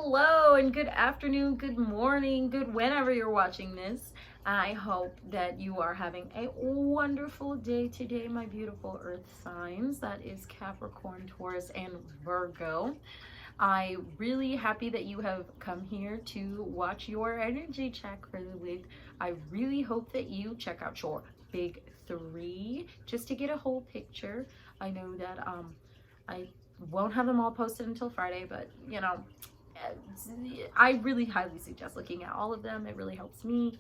Hello and good afternoon, good morning, good whenever you're watching this. I hope that you are having a wonderful day today, my beautiful earth signs. That is Capricorn, Taurus, and Virgo. I'm really happy that you have come here to watch your energy check for the week. I really hope that you check out your big three just to get a whole picture. I know that I won't have them all posted until Friday, but you know, I really highly suggest looking at all of them. It really helps me.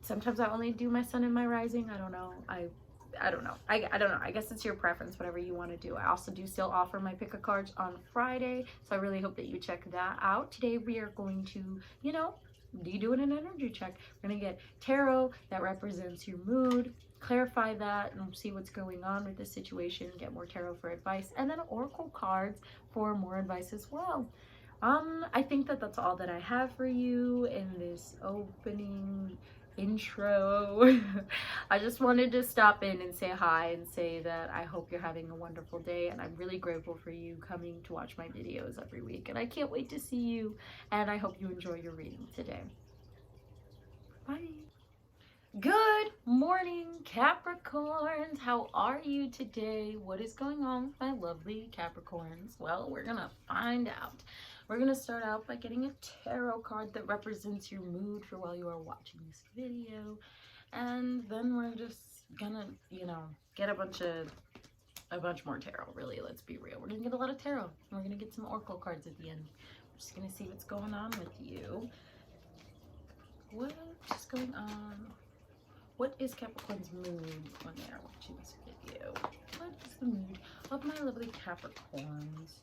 Sometimes I only do my sun and my rising. I don't know. I don't know. I don't know. I guess it's your preference, whatever you want to do. I also do still offer my pick a cards on Friday, so I really hope that you check that out. Today we are going to, be doing an energy check. We're going to get tarot that represents your mood, clarify that and see what's going on with the situation, get more tarot for advice, and then oracle cards for more advice as well. I think that that's all that I have for you in this opening intro. I just wanted to stop in and say hi and say that I hope you're having a wonderful day, and I'm really grateful for you coming to watch my videos every week, and I can't wait to see you, and I hope you enjoy your reading today. Bye. Good morning, Capricorns. How are you today? What is going on with my lovely Capricorns? Well, we're gonna find out. We're gonna start out by getting a tarot card that represents your mood for while you are watching this video, and then we're just gonna, get a bunch more tarot. Really, let's be real. We're gonna get a lot of tarot. And we're gonna get some oracle cards at the end. We're just gonna see what's going on with you. What is going on? What is Capricorn's mood when they are watching this video? What is the mood of my lovely Capricorns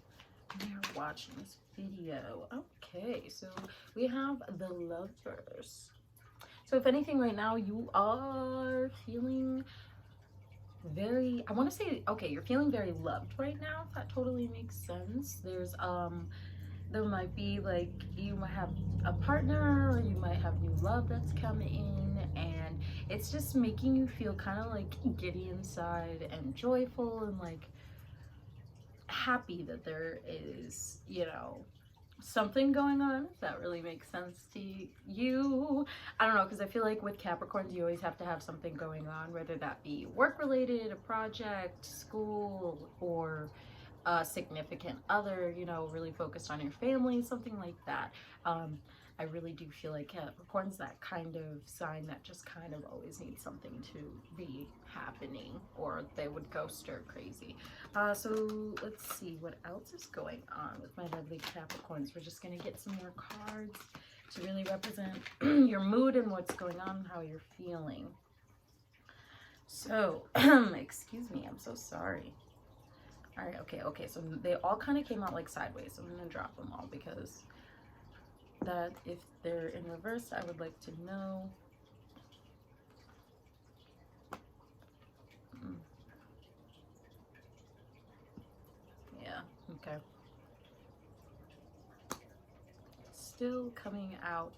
when they are watching this video? Okay, so we have the Lovers. So if anything right now, you are feeling very, I want to say, okay, you're feeling very loved right now. If that totally makes sense. There might be like, you might have a partner, or you might have new love that's come in, and it's just making you feel kind of like giddy inside and joyful and like happy that there is, something going on, if that really makes sense to you. I don't know, because I feel like with Capricorns, you always have to have something going on, whether that be work related, a project, school, or a significant other, really focused on your family, something like that. I really do feel like Capricorn's that kind of sign that just kind of always needs something to be happening, or they would go stir crazy. So let's see what else is going on with my lovely Capricorns. We're just going to get some more cards to really represent your mood and what's going on and how you're feeling. So, excuse me, I'm so sorry. All right, okay, so they all kind of came out like sideways, so I'm going to drop them all, because that if they're in reverse, I would like to know. Yeah, okay. Still coming out.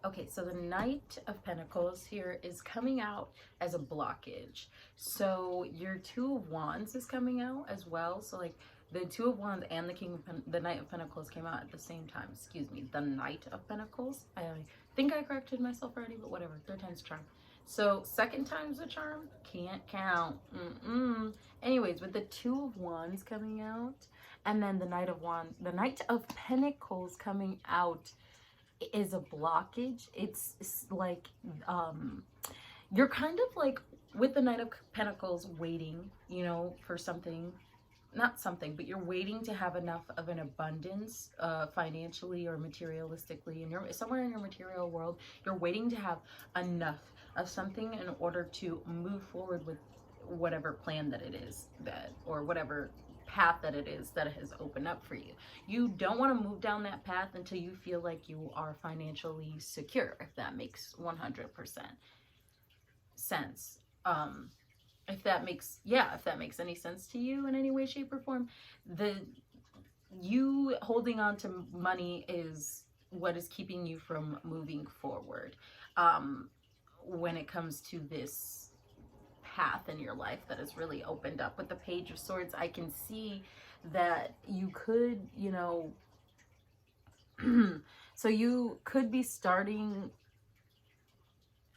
Okay, so the Knight of Pentacles here is coming out as a blockage. So your Two of Wands is coming out as well. So like the Two of Wands and the Knight of Pentacles came out at the same time. Excuse me, the Knight of Pentacles. I think I corrected myself already, but whatever. Third time's a charm. So second time's a charm. Can't count. Anyways, with the Two of Wands coming out, and then the Knight of Pentacles coming out is a blockage. It's like you're kind of like with the Knight of Pentacles waiting, for something, not something, but you're waiting to have enough of an abundance, financially or materialistically, and you're somewhere in your material world. You're waiting to have enough of something in order to move forward with whatever plan that it is, or whatever path that it is that has opened up for you. You don't want to move down that path until you feel like you are financially secure, if that makes 100% sense. If that makes any sense to you in any way, shape, or form, you holding on to money is what is keeping you from moving forward. When it comes to this path in your life that has really opened up with the Page of Swords, I can see that you could, So you could be starting,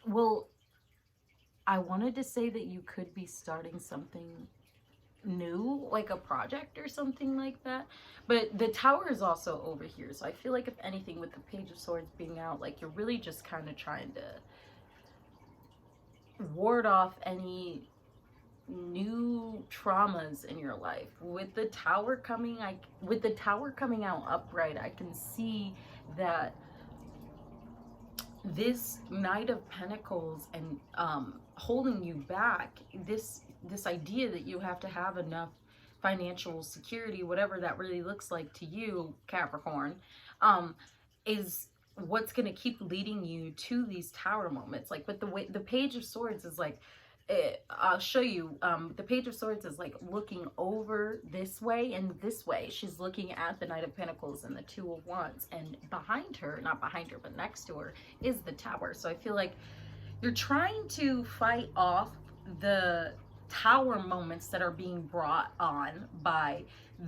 well, I wanted to say that you could be starting something new, like a project or something like that. But the Tower is also over here. So I feel like if anything, with the Page of Swords being out, like you're really just kind of trying to ward off any new traumas in your life. With the Tower coming, with the Tower coming out upright, I can see that this Knight of Pentacles and holding you back, this idea that you have to have enough financial security, whatever that really looks like to you, Capricorn, is what's going to keep leading you to these Tower moments. Like with the Page of Swords is like, I'll show you, the Page of Swords is like looking over this way and this way. She's looking at the Knight of Pentacles and the Two of Wands, and behind her, not behind her, but next to her is the Tower. So I feel like you're trying to fight off the Tower moments that are being brought on by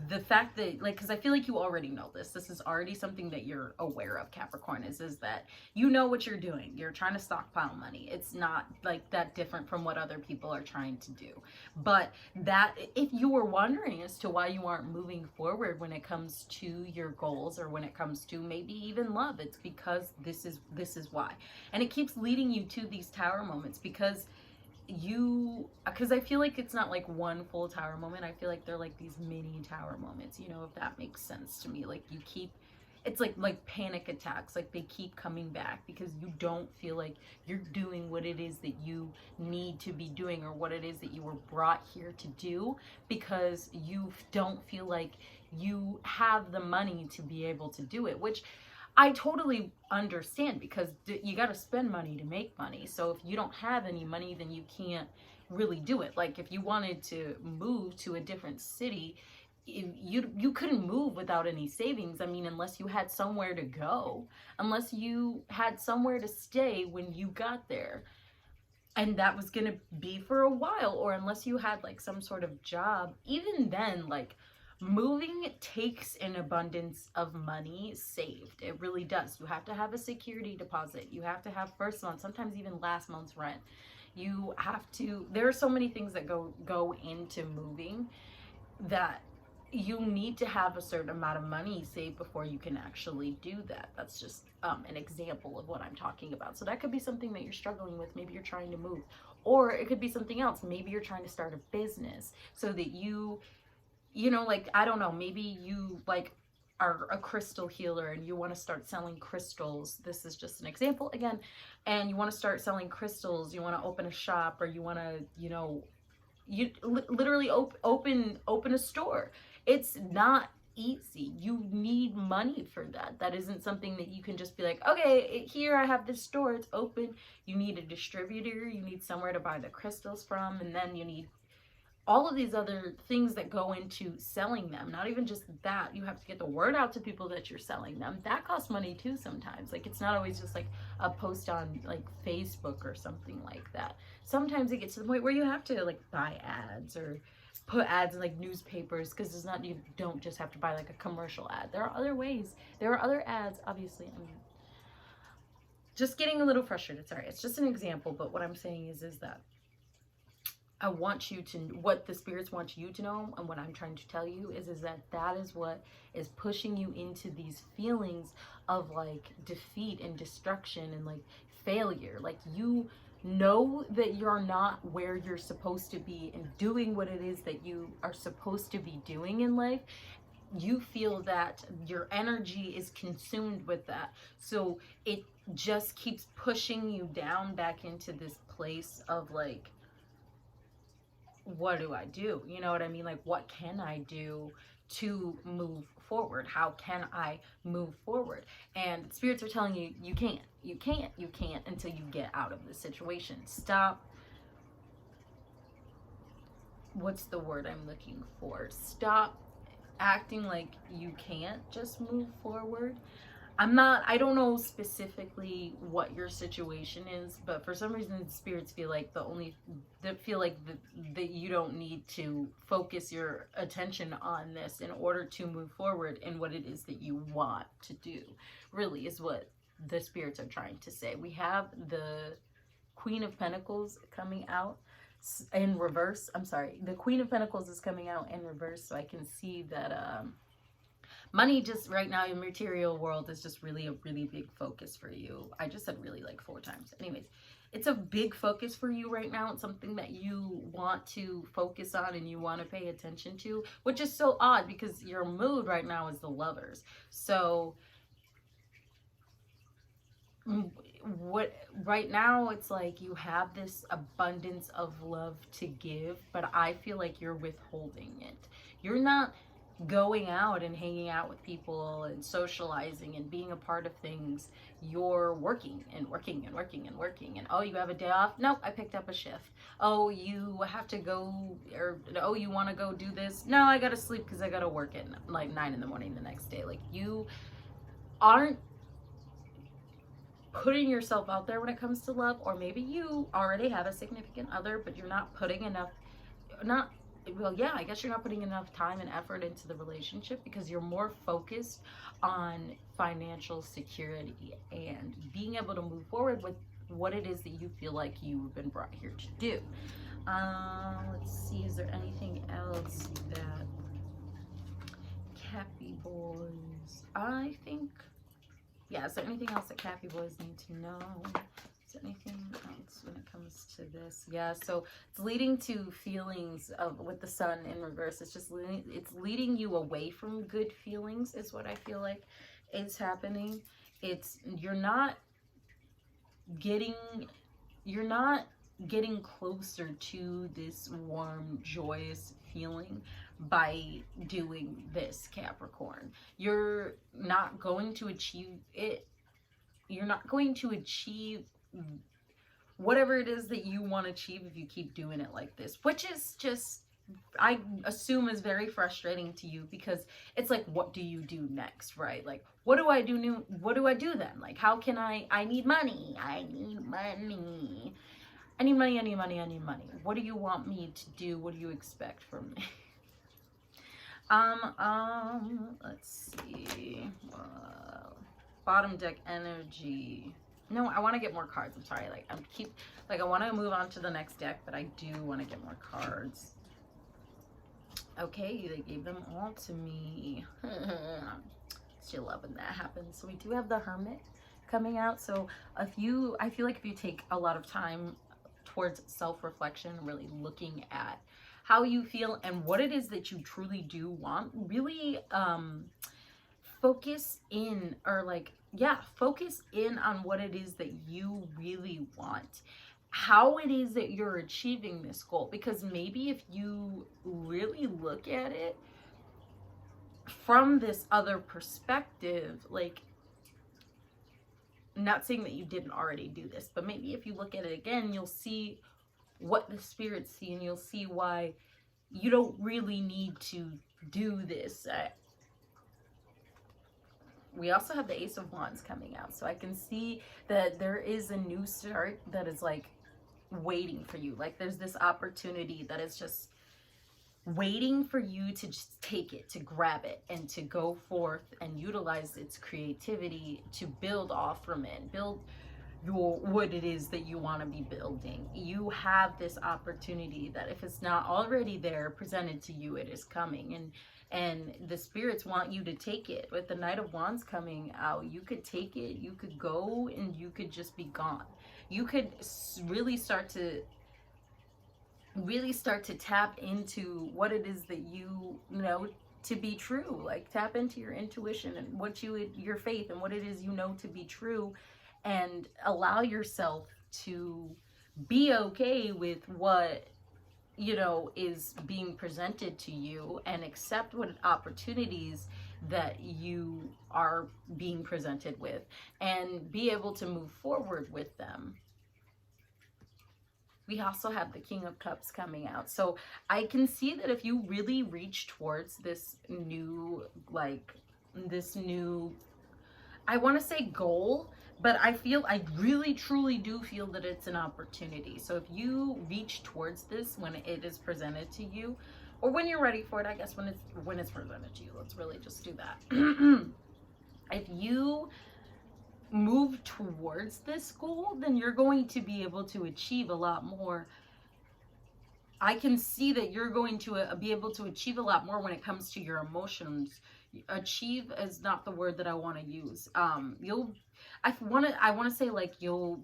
the fact that, like, because I feel like you already know this. This is already something that you're aware of, Capricorn, is that you know what you're doing. You're trying to stockpile money. It's not like that different from what other people are trying to do. But that, if you were wondering as to why you aren't moving forward when it comes to your goals, or when it comes to maybe even love, it's because this is why. And it keeps leading you to these Tower moments because I feel like it's not like one full Tower moment. I feel like they're like these mini Tower moments, you know, if that makes sense to me. Like you keep, it's like panic attacks, like they keep coming back because you don't feel like you're doing what it is that you need to be doing, or what it is that you were brought here to do, because you don't feel like you have the money to be able to do it, which I totally understand, because you got to spend money to make money. So if you don't have any money, then you can't really do it. Like if you wanted to move to a different city, you couldn't move without any savings. I mean, unless you had somewhere to go, unless you had somewhere to stay when you got there, and that was gonna be for a while, or unless you had like some sort of job. Even then, like, moving takes an abundance of money saved. It really does. You have to have a security deposit. You have to have first month, sometimes even last month's rent. You have to, there are so many things that go into moving, that you need to have a certain amount of money saved before you can actually do that. That's just an example of what I'm talking about. So that could be something that you're struggling with. Maybe you're trying to move, or it could be something else. Maybe you're trying to start a business so that you know, like, I don't know, maybe you like are a crystal healer and you want to start selling crystals. This is just an example again. And you want to start selling crystals. You want to open a shop, or you want to, you know, you literally open a store. It's not easy. You need money for that. That isn't something that you can just be like, okay, here I have this store, it's open. You need a distributor, you need somewhere to buy the crystals from, and then you need all of these other things that go into selling them. Not even just that, you have to get the word out to people that you're selling them. That costs money too sometimes. Like, it's not always just like a post on like Facebook or something like that. Sometimes it gets to the point where you have to like buy ads, or put ads in like newspapers, because it's not, you don't just have to buy like a commercial ad. There are other ways. There are other ads, obviously. I mean, just getting a little frustrated. Sorry, it's just an example, but what I'm saying is that I want you to, what the spirits want you to know, and what I'm trying to tell you is that is what is pushing you into these feelings of like defeat and destruction and like failure. Like, you know that you're not where you're supposed to be and doing what it is that you are supposed to be doing in life. You feel that your energy is consumed with that. So it just keeps pushing you down back into this place of like, what do I do? You know what I mean? Like, what can I do to move forward? How can I move forward? And spirits are telling you, you can't until you get out of this situation. Stop. What's the word I'm looking for? Stop acting like you can't just move forward. I don't know specifically what your situation is, but for some reason the spirits feel like that you don't need to focus your attention on this in order to move forward in what it is that you want to do, really is what the spirits are trying to say. We have the Queen of Pentacles coming out in reverse. I'm sorry, the Queen of Pentacles is coming out in reverse, so I can see that money just right now in material world is just really a really big focus for you. I just said really like 4 times. Anyways, it's a big focus for you right now. It's something that you want to focus on and you want to pay attention to, which is so odd because your mood right now is the Lovers. So what right now it's like you have this abundance of love to give, but I feel like you're withholding it. You're not going out and hanging out with people and socializing and being a part of things. You're working and working and working and working, and oh, you have a day off? Nope, I picked up a shift. Oh, you have to go, or oh, you want to go do this? No, I gotta sleep because I gotta work at like 9 in the morning the next day. Like, you aren't putting yourself out there when it comes to love. Or maybe you already have a significant other, but you're not putting enough, well, yeah, I guess you're not putting enough time and effort into the relationship because you're more focused on financial security and being able to move forward with what it is that you feel like you've been brought here to do. Let's see, is there anything else that Cappy boys, I think, yeah, is there anything else that Cappy boys need to know? Is there anything else when it comes to this? Yeah, so it's leading to feelings of, with the Sun in reverse, it's just it's leading you away from good feelings is what I feel like is happening. It's you're not getting closer to this warm, joyous feeling by doing this, Capricorn. You're not going to achieve it. You're not going to achieve whatever it is that you want to achieve if you keep doing it like this, which is just, I assume, is very frustrating to you because it's like, what do you do next, right? Like, what do I do new? What do I do then? Like, how can I need money. I need money. I need money, I need money, I need money. What do you want me to do? What do you expect from me? Let's see. Bottom deck energy. No, I want to get more cards. I'm sorry. I want to move on to the next deck, but I do want to get more cards. Okay, they gave them all to me. Still love when that happens. So we do have the Hermit coming out. So I feel like if you take a lot of time towards self-reflection, really looking at how you feel and what it is that you truly do want, really focus in, focus in on what it is that you really want, how it is that you're achieving this goal. Because maybe if you really look at it from this other perspective, like, not saying that you didn't already do this, but maybe if you look at it again, you'll see what the spirits see, and you'll see why you don't really need to do this. We also have the Ace of Wands coming out, so I can see that there is a new start that is like waiting for you. Like, there's this opportunity that is just waiting for you to just take it, to grab it, and to go forth and utilize its creativity to build off from it, build what it is that you want to be building. You have this opportunity that, if it's not already there, presented to you, it is coming, and the spirits want you to take it. With the Knight of Wands coming out, you could take it, you could go, and you could just be gone. You could really start to tap into what it is that you know to be true. Like, tap into your intuition and your faith and what it is you know to be true, and allow yourself to be okay with what is being presented to you, and accept what opportunities that you are being presented with, and be able to move forward with them. We also have the King of Cups coming out. So I can see that if you really reach towards this new I want to say goal, but I really truly do feel that it's an opportunity. So if you reach towards this when it is presented to you, or when you're ready for it, I guess when it's presented to you, let's really just do that. If you move towards this goal, then you're going to be able to achieve a lot more. I can see that you're going to be able to achieve a lot more when it comes to your emotions. Achieve is not the word that I want to use. I want to say like you'll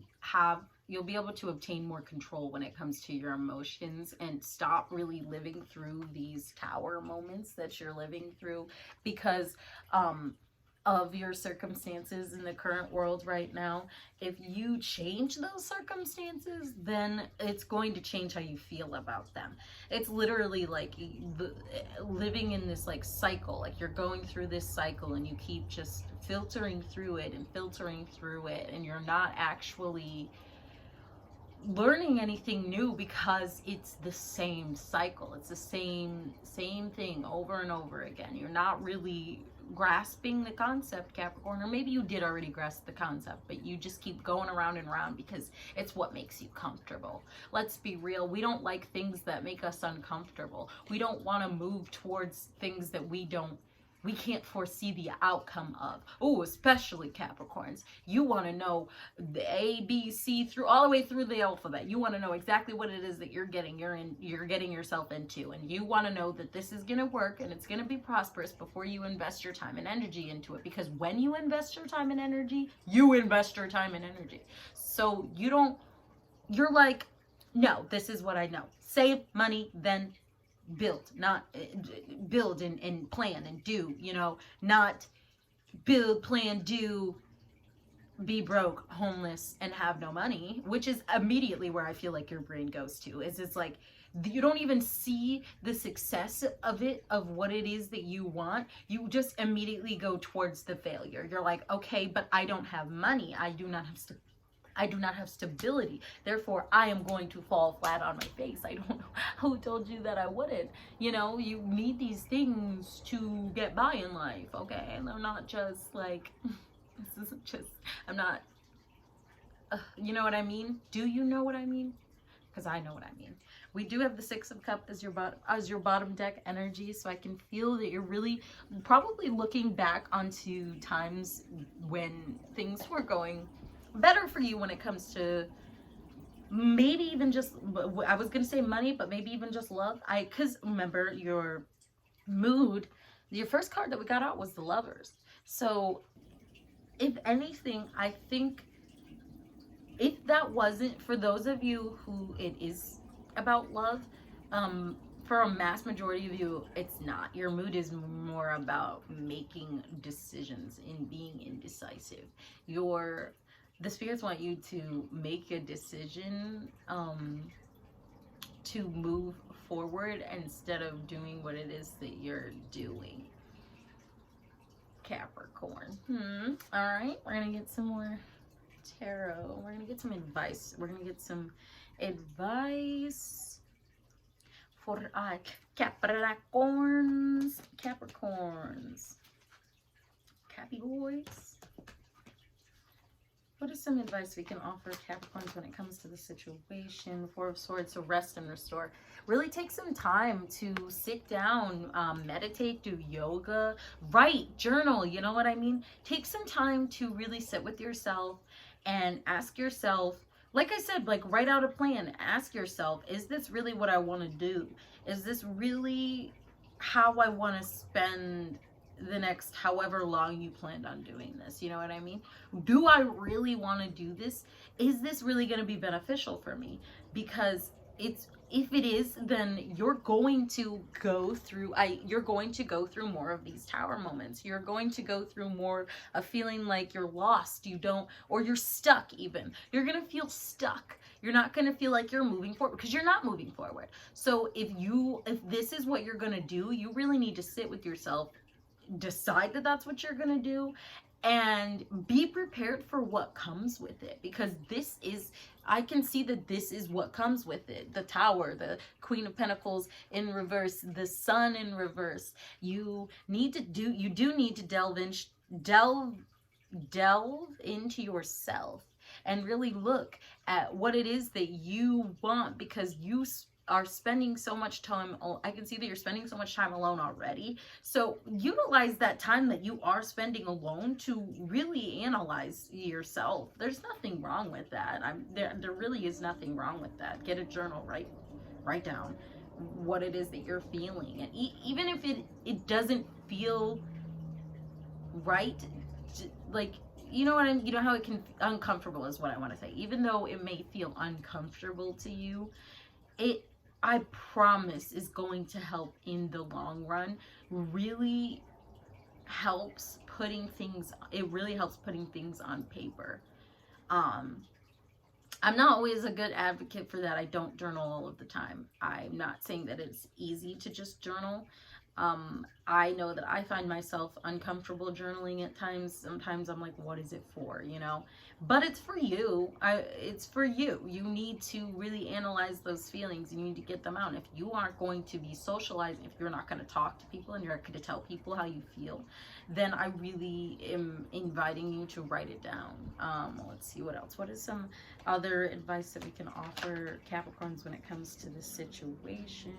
be able to obtain more control when it comes to your emotions and stop really living through these tower moments that you're living through because of your circumstances in the current world right now. If you change those circumstances, then it's going to change how you feel about them. It's literally like living in this like cycle, like you're going through this cycle and you keep just filtering through it and you're not actually learning anything new because it's the same cycle. It's the same thing over and over again. You're not really grasping the concept, Capricorn, or maybe you did already grasp the concept, but you just keep going around and around because it's what makes you comfortable. Let's be real. We don't like things that make us uncomfortable. We don't want to move towards things that we can't foresee the outcome of. Oh, especially Capricorns. You want to know the A, B, C through all the way through the alphabet. You want to know exactly what it is that you're getting yourself into, and you want to know that this is going to work and it's going to be prosperous before you invest your time and energy into it. Because when you invest your time and energy, you invest your time and energy. So you're like, no, this is what I know. Save money, then build, not build and plan and do, not build, plan, do, be broke, homeless, and have no money, which is immediately where I feel like your brain goes to. It's like you don't even see the success of what it is that you want. You just immediately go towards the failure. You're like, okay, but I don't have money. I do not have stability. Therefore, I am going to fall flat on my face. I don't know who told you that I wouldn't. You need these things to get by in life, okay? And I'm not just like, this isn't just, I'm not, you know what I mean? Do you know what I mean? Because I know what I mean. We do have the Six of Cups as your bottom deck energy, so I can feel that you're really probably looking back onto times when things were going better for you when it comes to maybe even just, I was gonna say money, but maybe even just love. Because remember, your mood, your first card that we got out was the Lovers. So if anything, I think if that wasn't, for those of you who it is about love, for a mass majority of you, it's not. Your mood is more about making decisions and being indecisive. The spirits want you to make a decision to move forward instead of doing what it is that you're doing, Capricorn. All right, we're gonna get some more tarot. We're gonna get some advice. We're gonna get some advice for Capricorns. Cappy boys. What is some advice we can offer Capricorns when it comes to the situation? Four of Swords, so rest and restore. Really take some time to sit down, meditate, do yoga, write, journal, you know what I mean? Take some time to really sit with yourself and ask yourself, like I said, like write out a plan. Ask yourself, is this really what I want to do? Is this really how I want to spend the next however long you planned on doing this? You know what I mean? Do I really want to do this? Is this really going to be beneficial for me? Because if it is, then you're going to go through more of these tower moments. You're going to go through more of feeling like you're lost, or you're stuck even. You're going to feel stuck. You're not going to feel like you're moving forward because you're not moving forward. So if this is what you're going to do, you really need to sit with yourself, decide that that's what you're going to do, and be prepared for what comes with it, because I can see that this is what comes with it. The Tower, the Queen of Pentacles in reverse, the Sun in reverse. You do need to delve delve into yourself and really look at what it is that you want, because you are spending so much time. I can see that you're spending so much time alone already. So utilize that time that you are spending alone to really analyze yourself. There's nothing wrong with that. There really is nothing wrong with that. Get a journal, write down what it is that you're feeling, and even if it doesn't feel right, like, you know what I mean? You know how it can, uncomfortable is what I want to say. Even though it may feel uncomfortable to you, it, I promise, is going to help in the long run. Really helps putting things, it really helps putting things on paper. I'm not always a good advocate for that. I don't journal all of the time. I'm not saying that it's easy to just journal. I know that I find myself uncomfortable journaling at times. Sometimes I'm like, what is it for, you know? But it's for you. It's for you. You need to really analyze those feelings. You need to get them out. If you aren't going to be socializing, if you're not going to talk to people and you're not going to tell people how you feel, then I really am inviting you to write it down. Let's see what else. What is some other advice that we can offer Capricorns when it comes to this situation?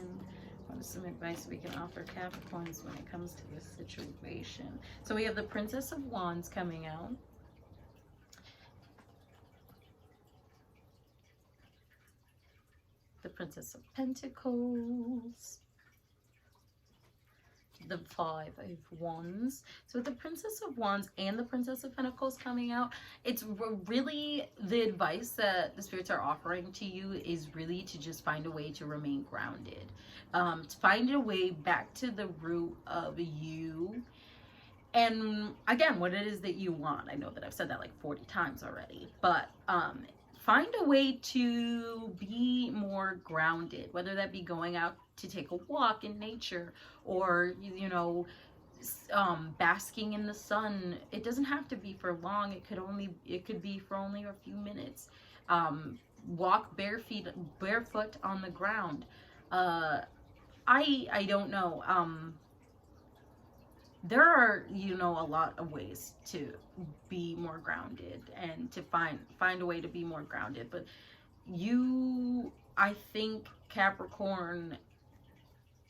What is some advice we can offer Capricorns when it comes to this situation? So we have the Princess of Wands coming out. The Princess of Pentacles. The Five of Wands. So with the Princess of Wands and the Princess of Pentacles coming out, it's really, the advice that the spirits are offering to you is really to just find a way to remain grounded. To find a way back to the root of you. And again, what it is that you want. I know that I've said that like 40 times already, but find a way to be more grounded, whether that be going out to take a walk in nature, or, you know, basking in the sun. It doesn't have to be for long. It could be for only a few minutes. Walk barefoot on the ground. I don't know. There are, you know, a lot of ways to be more grounded and to find a way to be more grounded. But you, I think, Capricorn,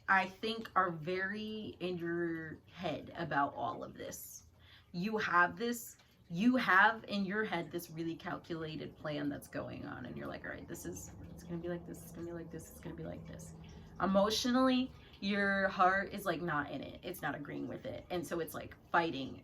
are very in your head about all of this. You have in your head this really calculated plan that's going on, and you're like, all right, it's gonna be like this, it's gonna be like this, it's gonna be like this. Emotionally, your heart is like not in it. It's not agreeing with it. And so it's like fighting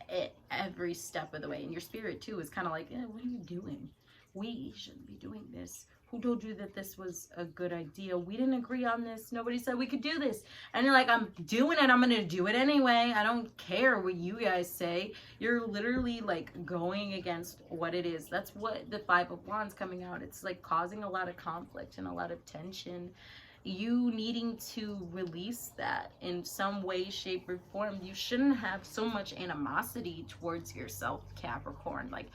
it every step of the way. And your spirit too is kind of like, what are you doing? We shouldn't be doing this. Who told you that this was a good idea? We didn't agree on this. Nobody said we could do this. And you're like, I'm doing it. I'm going to do it anyway. I don't care what you guys say. You're literally like going against what it is. That's what the Five of Wands coming out. It's like causing a lot of conflict and a lot of tension. You needing to release that in some way, shape, or form. You shouldn't have so much animosity towards yourself, Capricorn. Like,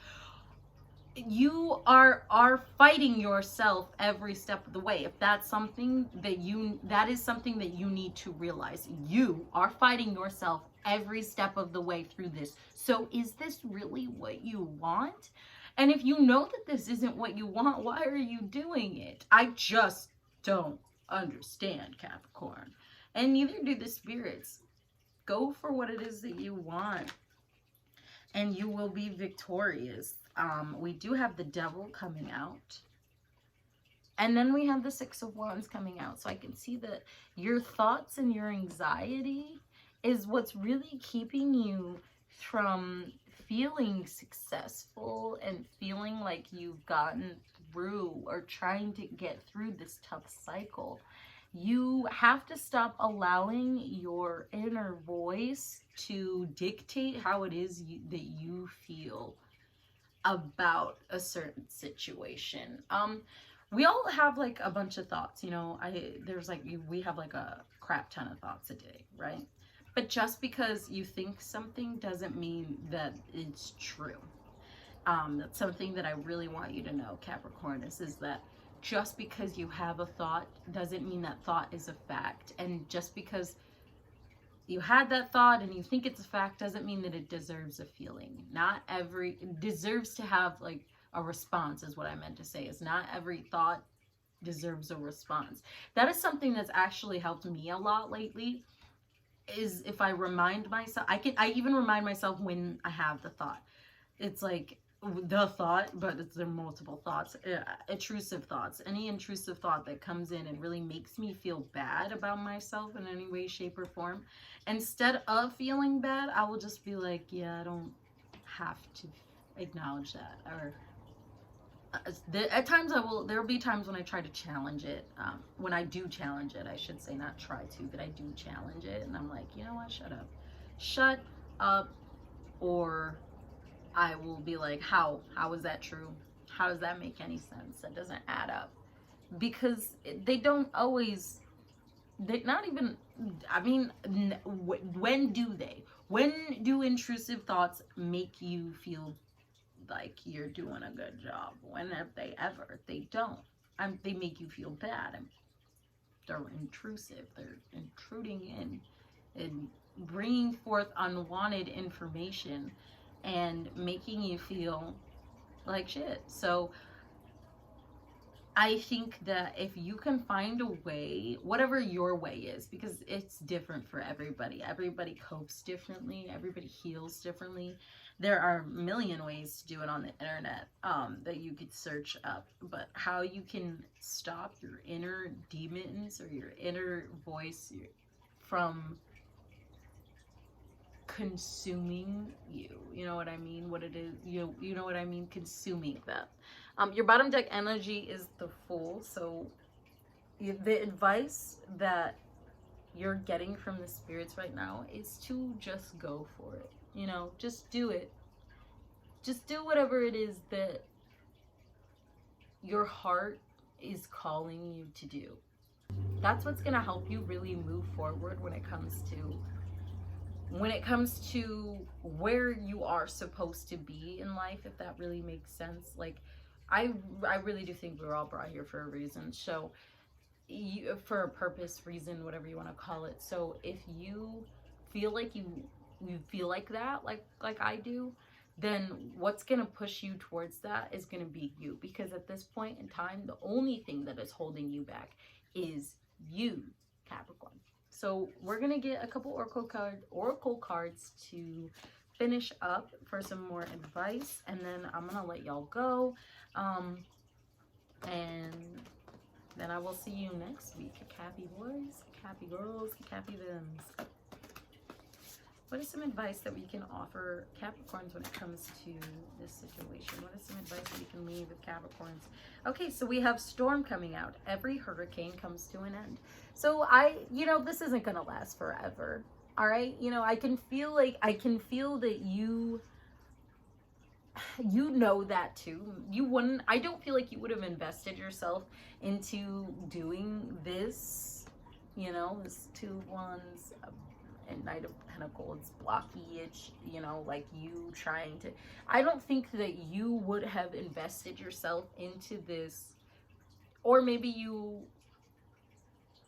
you are fighting yourself every step of the way. If that's something that is something that you need to realize. You are fighting yourself every step of the way through this. So is this really what you want? And if you know that this isn't what you want, why are you doing it? I just don't understand, Capricorn. And neither do the spirits. Go for what it is that you want, and you will be victorious. We do have the Devil coming out, and then we have the Six of Wands coming out. So I can see that your thoughts and your anxiety is what's really keeping you from feeling successful and feeling like you've gotten through or trying to get through this tough cycle. You have to stop allowing your inner voice to dictate how it is that you feel about a certain situation. We all have like a bunch of thoughts, you know. We have like a crap ton of thoughts a day, right? But just because you think something doesn't mean that it's true. That's something that I really want you to know, Capricorn, is that just because you have a thought doesn't mean that thought is a fact. And just because you had that thought and you think it's a fact doesn't mean that it deserves a feeling. Not every, it deserves to have like a response is what I meant to say. Is not every thought deserves a response. That is something that's actually helped me a lot lately, is if I remind myself, I even remind myself when I have the thought. It's like the thought, but there are multiple thoughts, intrusive thoughts. Any intrusive thought that comes in and really makes me feel bad about myself in any way, shape, or form, instead of feeling bad, I will just be like, yeah, I don't have to acknowledge that. Or at times there will be times when I try to challenge it. When I do challenge it, I should say, not try to, but I do challenge it, and I'm like, you know what, shut up, or I will be like, how is that true? How does that make any sense? That doesn't add up. Because they don't always, they not even, I mean, when do they? When do intrusive thoughts make you feel like you're doing a good job? When have they ever? They don't. They make you feel bad. They're intrusive. They're intruding in and bringing forth unwanted information and making you feel like shit. So I think that if you can find a way, whatever your way is, because it's different for everybody. Everybody copes differently. Everybody heals differently. There are a million ways to do it on the internet that you could search up. But how you can stop your inner demons or your inner voice from consuming you know what I mean, what it is, you know what I mean, consuming that. Your bottom deck energy is the Fool. So the advice that you're getting from the spirits right now is to just go for it, you know, just do it. Just do whatever it is that your heart is calling you to do. That's what's going to help you really move forward when it comes to where you are supposed to be in life, if that really makes sense. Like, I really do think we were all brought here for a reason. So, for a purpose, reason, whatever you want to call it. So, if you feel like you feel like that, like I do, then what's going to push you towards that is going to be you. Because at this point in time, the only thing that is holding you back is you, Capricorn. So we're going to get a couple oracle cards to finish up for some more advice. And then I'm going to let y'all go. And then I will see you next week. Cappy boys, cappy girls, cappy thems. What is some advice that we can offer Capricorns when it comes to this situation? What is some advice that we can leave with Capricorns? Okay, so we have storm coming out. Every hurricane comes to an end. So this isn't going to last forever. All right? You know, I can feel that you know that too. I don't feel like you would have invested yourself into doing this, you know, this 2 of Wands, and Knight of Pentacles, blocky-ish, you know, like you trying to, I don't think that you would have invested yourself into this, or maybe you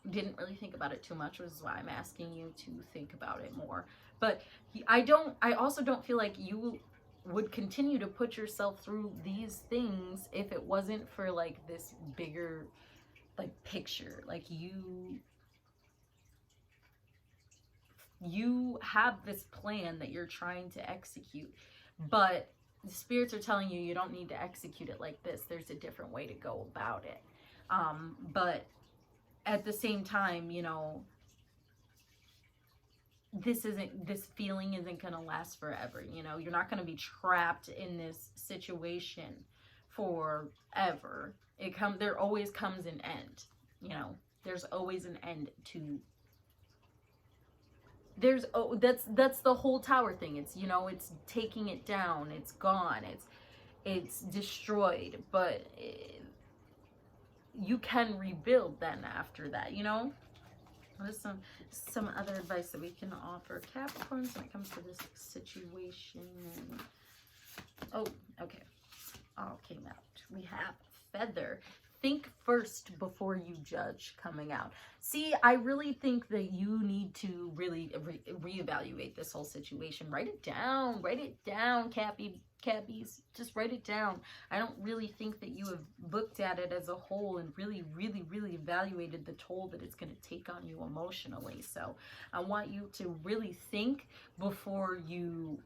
didn't really think about it too much, which is why I'm asking you to think about it more. But I also don't feel like you would continue to put yourself through these things if it wasn't for like this bigger like picture. Like you have this plan that you're trying to execute, but the spirits are telling you don't need to execute it like this. There's a different way to go about it. But at the same time, you know, this feeling isn't going to last forever. You know, you're not going to be trapped in this situation forever. There always comes an end. You know, there's always an end to. That's the whole tower thing. It's, you know, it's taking it down. It's gone. It's destroyed. But you can rebuild then after that. You know. What is some other advice that we can offer Capricorns when it comes to this situation? Oh, okay. All came out. We have feather. think first before you judge coming out. See, I really think that you need to really reevaluate this whole situation. Write it down, Cappies, just write it down. I don't really think that you have looked at it as a whole and really evaluated the toll that it's going to take on you emotionally. So I want you to really think before you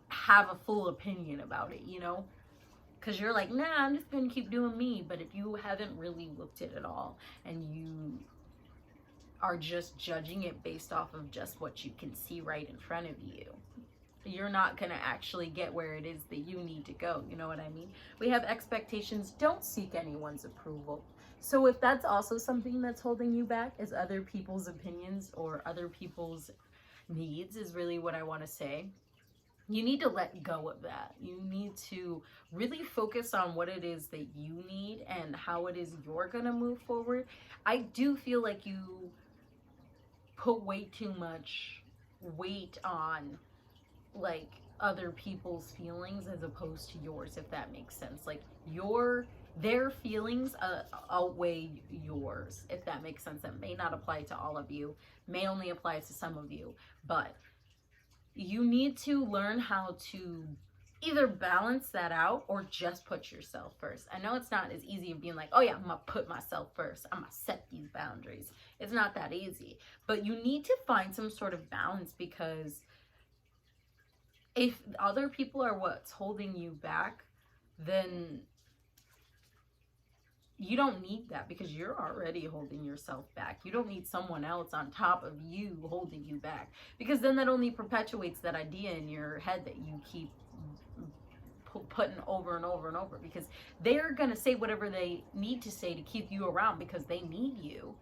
have a full opinion about it, you know? Because you're like, nah, I'm just going to keep doing me. But if you haven't really looked at it all and you are just judging it based off of just what you can see right in front of you, you're not going to actually get where it is that you need to go. You know what I mean? We have expectations. Don't seek anyone's approval. So if that's also something that's holding you back, is other people's opinions or other people's needs, is really what I want to say. You need to let go of that. You need to really focus on what it is that you need and how it is you're going to move forward. I do feel like you put way too much weight on like other people's feelings as opposed to yours, if that makes sense. Like their feelings outweigh yours, if that makes sense. That may not apply to all of you, may only apply to some of you, but you need to learn how to either balance that out or just put yourself first. I know it's not as easy of being like, oh yeah, I'm gonna put myself first, I'm gonna set these boundaries. It's not that easy, but you need to find some sort of balance, because if other people are what's holding you back, then you don't need that, because you're already holding yourself back. You don't need someone else on top of you holding you back, because then that only perpetuates that idea in your head that you keep putting over and over and over, because they're going to say whatever they need to say to keep you around because they need you.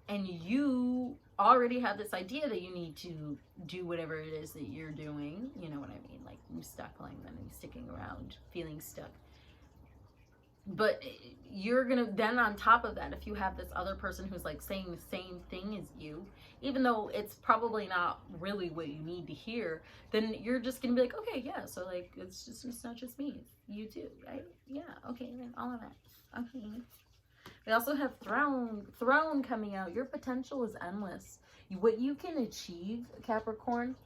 And you already have this idea that you need to do whatever it is that you're doing. You know what I mean? Like, you stuck playing them and sticking around, feeling stuck. But you're gonna then, on top of that, if you have this other person who's like saying the same thing as you, even though it's probably not really what you need to hear, then you're just gonna be like, okay, yeah, so like it's not just me, it's you too, right? Yeah, okay, all of that. Okay. We also have Throne coming out. Your potential is endless. What you can achieve, Capricorn,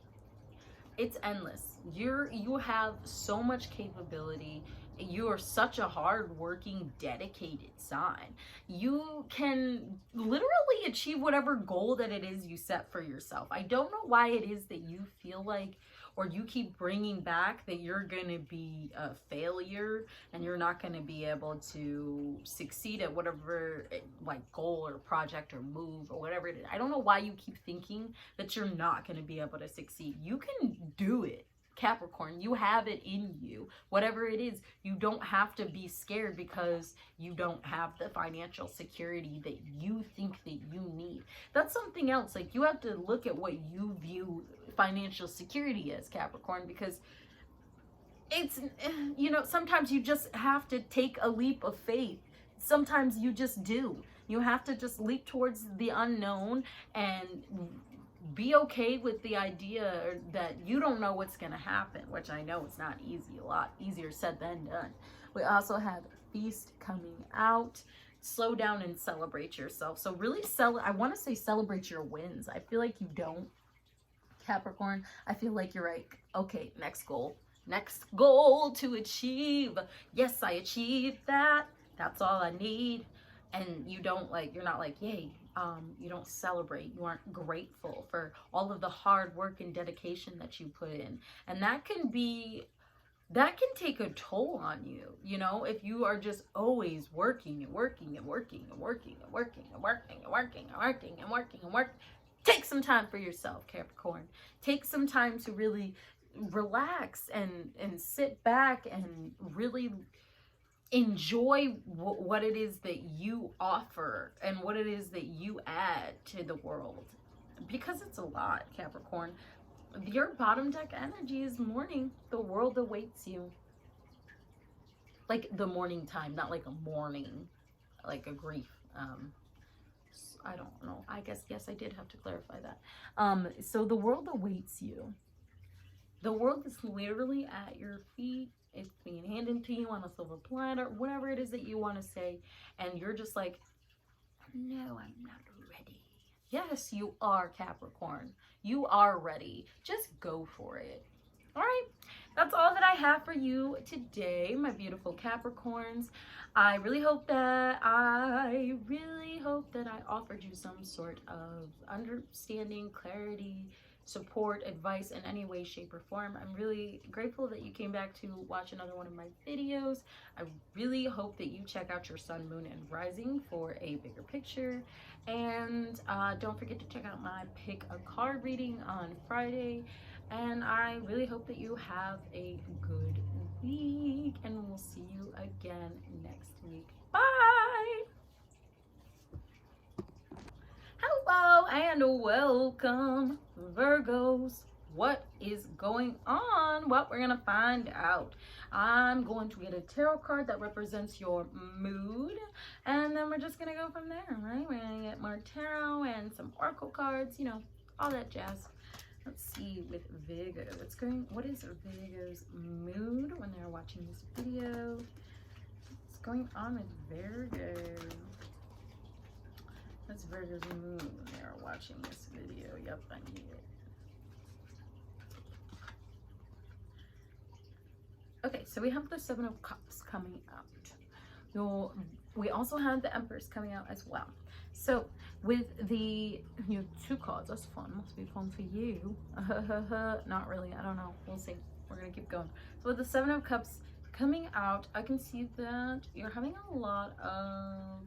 it's endless. You have so much capability. You are such a hard-working, dedicated sign. You can literally achieve whatever goal that it is you set for yourself. I don't know why it is that you feel like, or you keep bringing back, that you're going to be a failure and you're not going to be able to succeed at whatever like goal or project or move or whatever it is. I don't know why you keep thinking that you're not going to be able to succeed. You can do it, Capricorn. You have it in you. Whatever it is, you don't have to be scared because you don't have the financial security that you think that you need. That's something else. Like, you have to look at what you view financial security as, Capricorn, because it's, you know, sometimes you just have to take a leap of faith. Sometimes you just do. You have to just leap towards the unknown and be okay with the idea that you don't know what's going to happen, which I know it's not easy, a lot easier said than done. We also have Feast coming out. Slow down and celebrate yourself. So really I want to say celebrate your wins. I feel like you don't, Capricorn. I feel like you're like, okay, next goal to achieve. Yes, I achieved that. That's all I need. And you don't like, you're not like, yay. You don't celebrate. You aren't grateful for all of the hard work and dedication that you put in. And that can take a toll on you, you know, if you are just always working and working and working and working and working and working and working and working and working and working. Take some time for yourself, Capricorn. Take some time to really relax and sit back and really enjoy what it is that you offer and what it is that you add to the world, because it's a lot, Capricorn. Your bottom deck energy is morning. The world awaits you. Like the morning time, not like a mourning, like a grief. I don't know. I guess, yes, I did have to clarify that. So the world awaits you. The world is literally at your feet. it's being handed to you on a silver platter, whatever it is that you want to say, and you're just like, no, I'm not ready. Yes, you are, Capricorn. You are ready. Just go for it. All right, that's all that I have for you today, my beautiful Capricorns. I really hope that I offered you some sort of understanding, clarity, support, advice in any way, shape, or form. I'm really grateful that you came back to watch another one of my videos. I really hope that you check out your sun, moon, and rising for a bigger picture. And don't forget to check out my pick a card reading on Friday. And I really hope that you have a good week, and we'll see you again next week. Bye! Hello and welcome, Virgos. What is going on? Well, we're gonna find out. I'm going to get a tarot card that represents your mood, and then we're just gonna go from there, right? We're gonna get more tarot and some oracle cards, you know, all that jazz. Let's see with Virgo, what is Virgo's mood when they're watching this video? What's going on with Virgo? What's Virgo's mood when they're watching this video? Yep, I need it. Okay, so we have the Seven of Cups coming out. We also have the Empress coming out as well. So with the two cards, that's fun. Must be fun for you. Not really. I don't know. We'll see. We're gonna keep going. So with the Seven of Cups coming out, I can see that you're having a lot of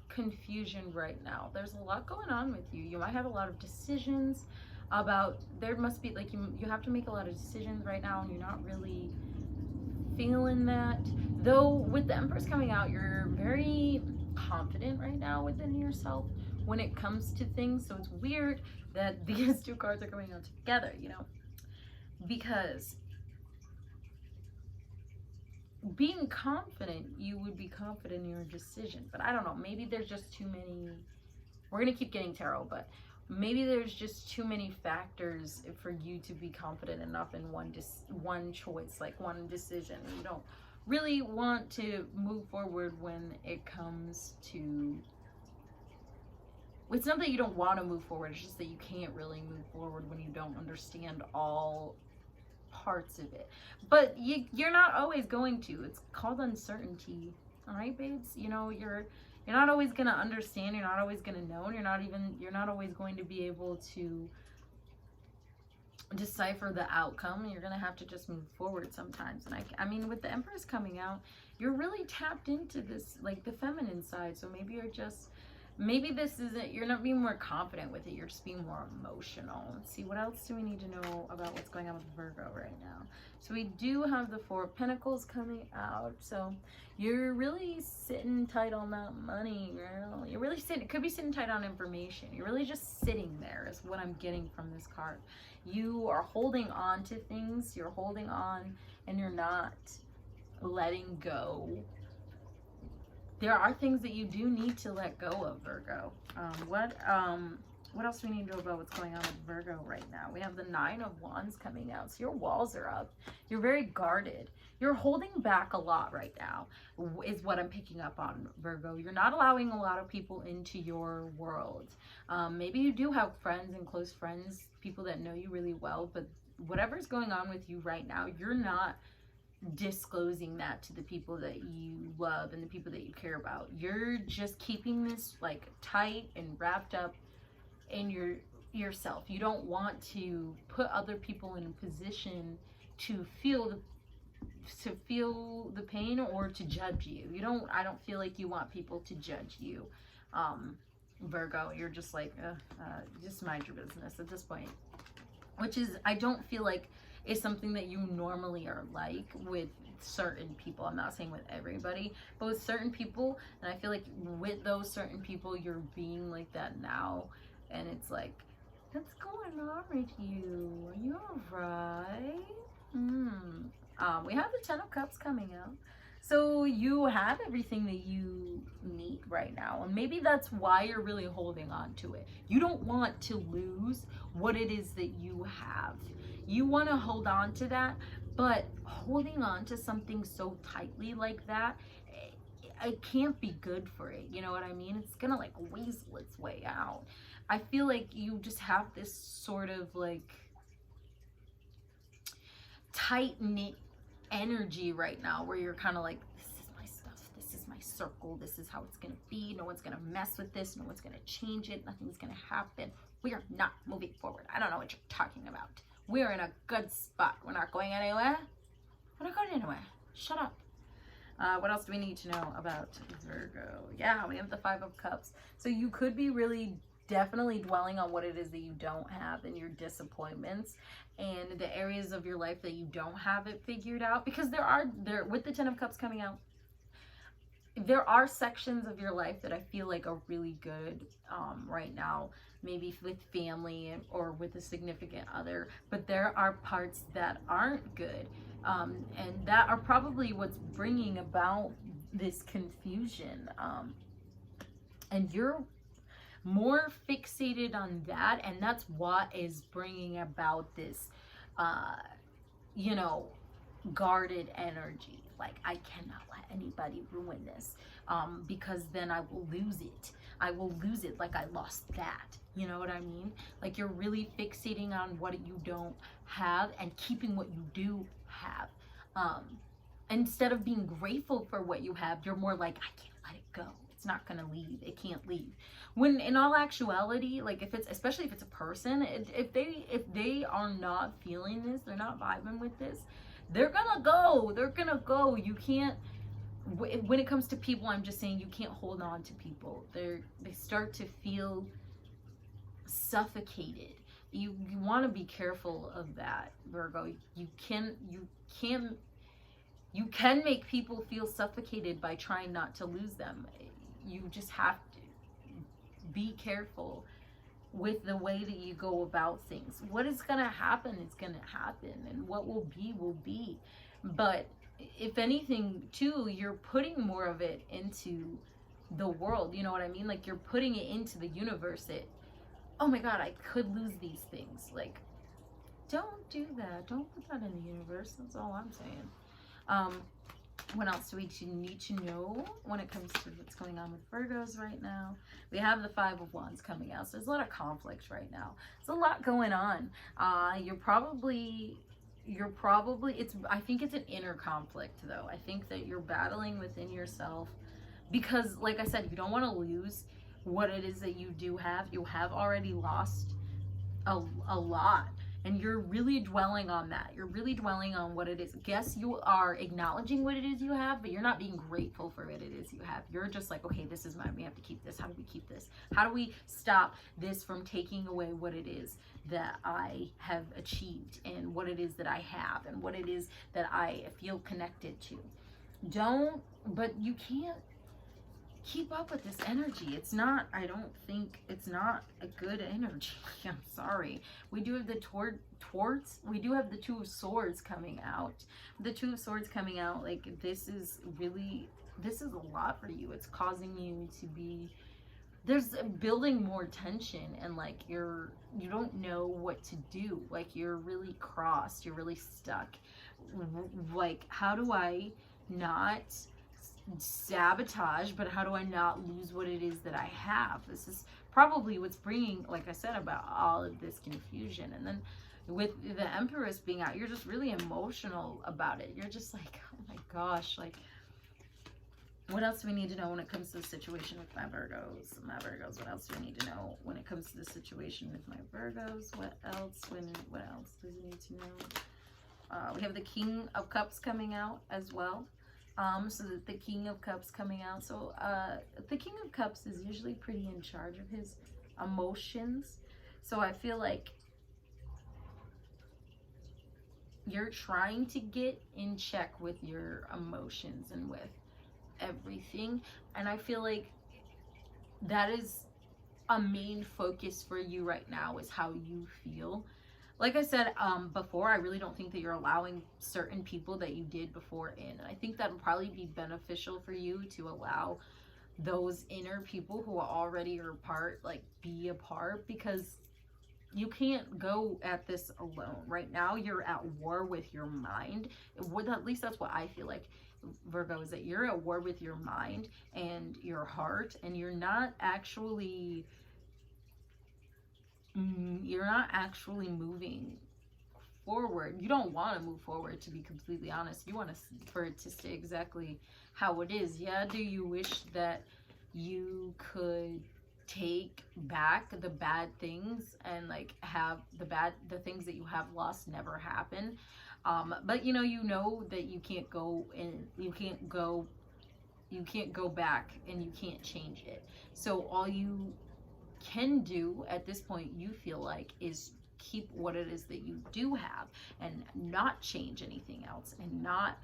confusion right now. There's a lot going on with you. You might have a lot of decisions about. There must be like you have to make a lot of decisions right now, and you're not really feeling that. Though with the Empress coming out, you're very confident right now within yourself when it comes to things. So it's weird that these two cards are coming out together, you know, because being confident, you would be confident in your decision. But I don't know, maybe there's just too many. We're gonna keep getting tarot, but maybe there's just too many factors for you to be confident enough in one choice, like one decision. You don't really want to move forward when it comes to, it's not that you don't want to move forward, it's just that you can't really move forward when you don't understand all parts of it. But you're not always going to. It's called uncertainty. All right, babes? You know, you're not always going to understand, you're not always going to know, and you're not always going to be able to decipher the outcome. You're gonna have to just move forward sometimes. And I mean, with the Empress coming out, you're really tapped into this, like the feminine side. So maybe this isn't, you're not being more confident with it, you're just being more emotional. Let's see, what else do we need to know about what's going on with Virgo right now? So we do have the Four of Pentacles coming out. So you're really sitting tight on that money, girl. You're really sitting, it could be sitting tight on information. You're really just sitting there is what I'm getting from this card. You are holding on to things, you're holding on, and you're not letting go. There are things that you do need to let go of, Virgo. What else do we need to know about what's going on with Virgo right now? We have the Nine of Wands coming out. So your walls are up. You're very guarded. You're holding back a lot right now, is what I'm picking up on, Virgo. You're not allowing a lot of people into your world. Maybe you do have friends and close friends, people that know you really well, but whatever's going on with you right now, you're not disclosing that to the people that you love and the people that you care about. You're just keeping this like tight and wrapped up in yourself. You don't want to put other people in a position to feel the pain or to judge you. I don't feel like you want people to judge you, Virgo. You're just like just mind your business at this point, which is, I don't feel like is something that you normally are like with certain people. I'm not saying with everybody, but with certain people. And I feel like with those certain people, you're being like that now. And it's like, what's going on with you? Are you alright? We have the Ten of Cups coming out. So you have everything that you need right now. And maybe that's why you're really holding on to it. You don't want to lose what it is that you have. You want to hold on to that, But holding on to something so tightly like that, it can't be good for it. You know what I mean? It's gonna like weasel its way out. I feel like you just have this sort of like tight knit energy right now where you're kind of like, this is my stuff, this is my circle, this is how it's gonna be, no one's gonna mess with this, no one's gonna change it, nothing's gonna happen, we are not moving forward. I don't know what you're talking about. We're in a good spot. We're not going anywhere. We're not going anywhere. Shut up. What else do we need to know about Virgo? Yeah, we have the Five of Cups. So you could be really definitely dwelling on what it is that you don't have and your disappointments and the areas of your life that you don't have it figured out, because there with the Ten of Cups coming out, there are sections of your life that I feel like are really good right now, maybe with family or with a significant other, but there are parts that aren't good, and that are probably what's bringing about this confusion, and you're more fixated on that, and that's what is bringing about this you know, guarded energy. Like, I cannot let anybody ruin this, because then I will lose it. I will lose it like I lost that. You know what I mean? Like, you're really fixating on what you don't have and keeping what you do have. Instead of being grateful for what you have, you're more like, I can't let it go. It's not gonna leave. It can't leave. When in all actuality, like, if it's, especially if it's a person, if they are not feeling this, they're not vibing with this, they're gonna go. They're gonna go. You can't, when it comes to people, I'm just saying, you can't hold on to people. They start to feel suffocated. You want to be careful of that, Virgo. You can make people feel suffocated by trying not to lose them. You just have to be careful with the way that you go about things. What is going to happen is going to happen, and what will be. But if anything too, you're putting more of it into the world. You know what I mean? Like, you're putting it into the universe that, oh my God, I could lose these things. Like, don't do that. Don't put that in the universe. That's all I'm saying. What else do we need to know when it comes to what's going on with Virgos right now? We have the Five of Wands coming out. So there's a lot of conflict right now. There's a lot going on. You're probably, I think it's an inner conflict though. I think that you're battling within yourself because, like I said, you don't want to lose what it is that you do have. You have already lost a lot. And you're really dwelling on that. You're really dwelling on what it is. Yes, you are acknowledging what it is you have, but you're not being grateful for what it is you have. You're just like, okay, this is mine. We have to keep this. How do we keep this? How do we stop this from taking away what it is that I have achieved and what it is that I have and what it is that I feel connected to? But you can't keep up with this energy. It's not, I don't think it's not a good energy. I'm sorry. We do have the we do have the Two of Swords coming out. The Two of Swords coming out, like, this is a lot for you. It's causing you to be, there's building more tension, and like you don't know what to do. Like, you're really crossed, you're really stuck. Like, how do I not sabotage, but how do I not lose what it is that I have? This is probably what's bringing, like I said, about all of this confusion. And then with the Empress being out, you're just really emotional about it. You're just like, oh my gosh, like, what else do we need to know when it comes to the situation with my Virgos? What else do we need to know when it comes to the situation with my Virgos? What else does it need to know? We have the King of Cups coming out as well. So that the King of Cups coming out. So the King of Cups is usually pretty in charge of his emotions. So I feel like you're trying to get in check with your emotions and with everything. And I feel like that is a main focus for you right now, is how you feel. Like I said before, I really don't think that you're allowing certain people that you did before in. And I think that would probably be beneficial for you to allow those inner people who are already your part, like, be a part, because You can't go at this alone. Right now, you're at war with your mind. At least that's what I feel like, Virgo, is that you're at war with your mind and your heart, and you're not actually moving forward. You don't want to move forward, to be completely honest. You want for it to stay exactly how it is. Yeah, do you wish that you could take back the bad things and like have the things that you have lost never happen? But you know that you can't go back, and you can't change it. So all you can do at this point, you feel like, is keep what it is that you do have and not change anything else, and not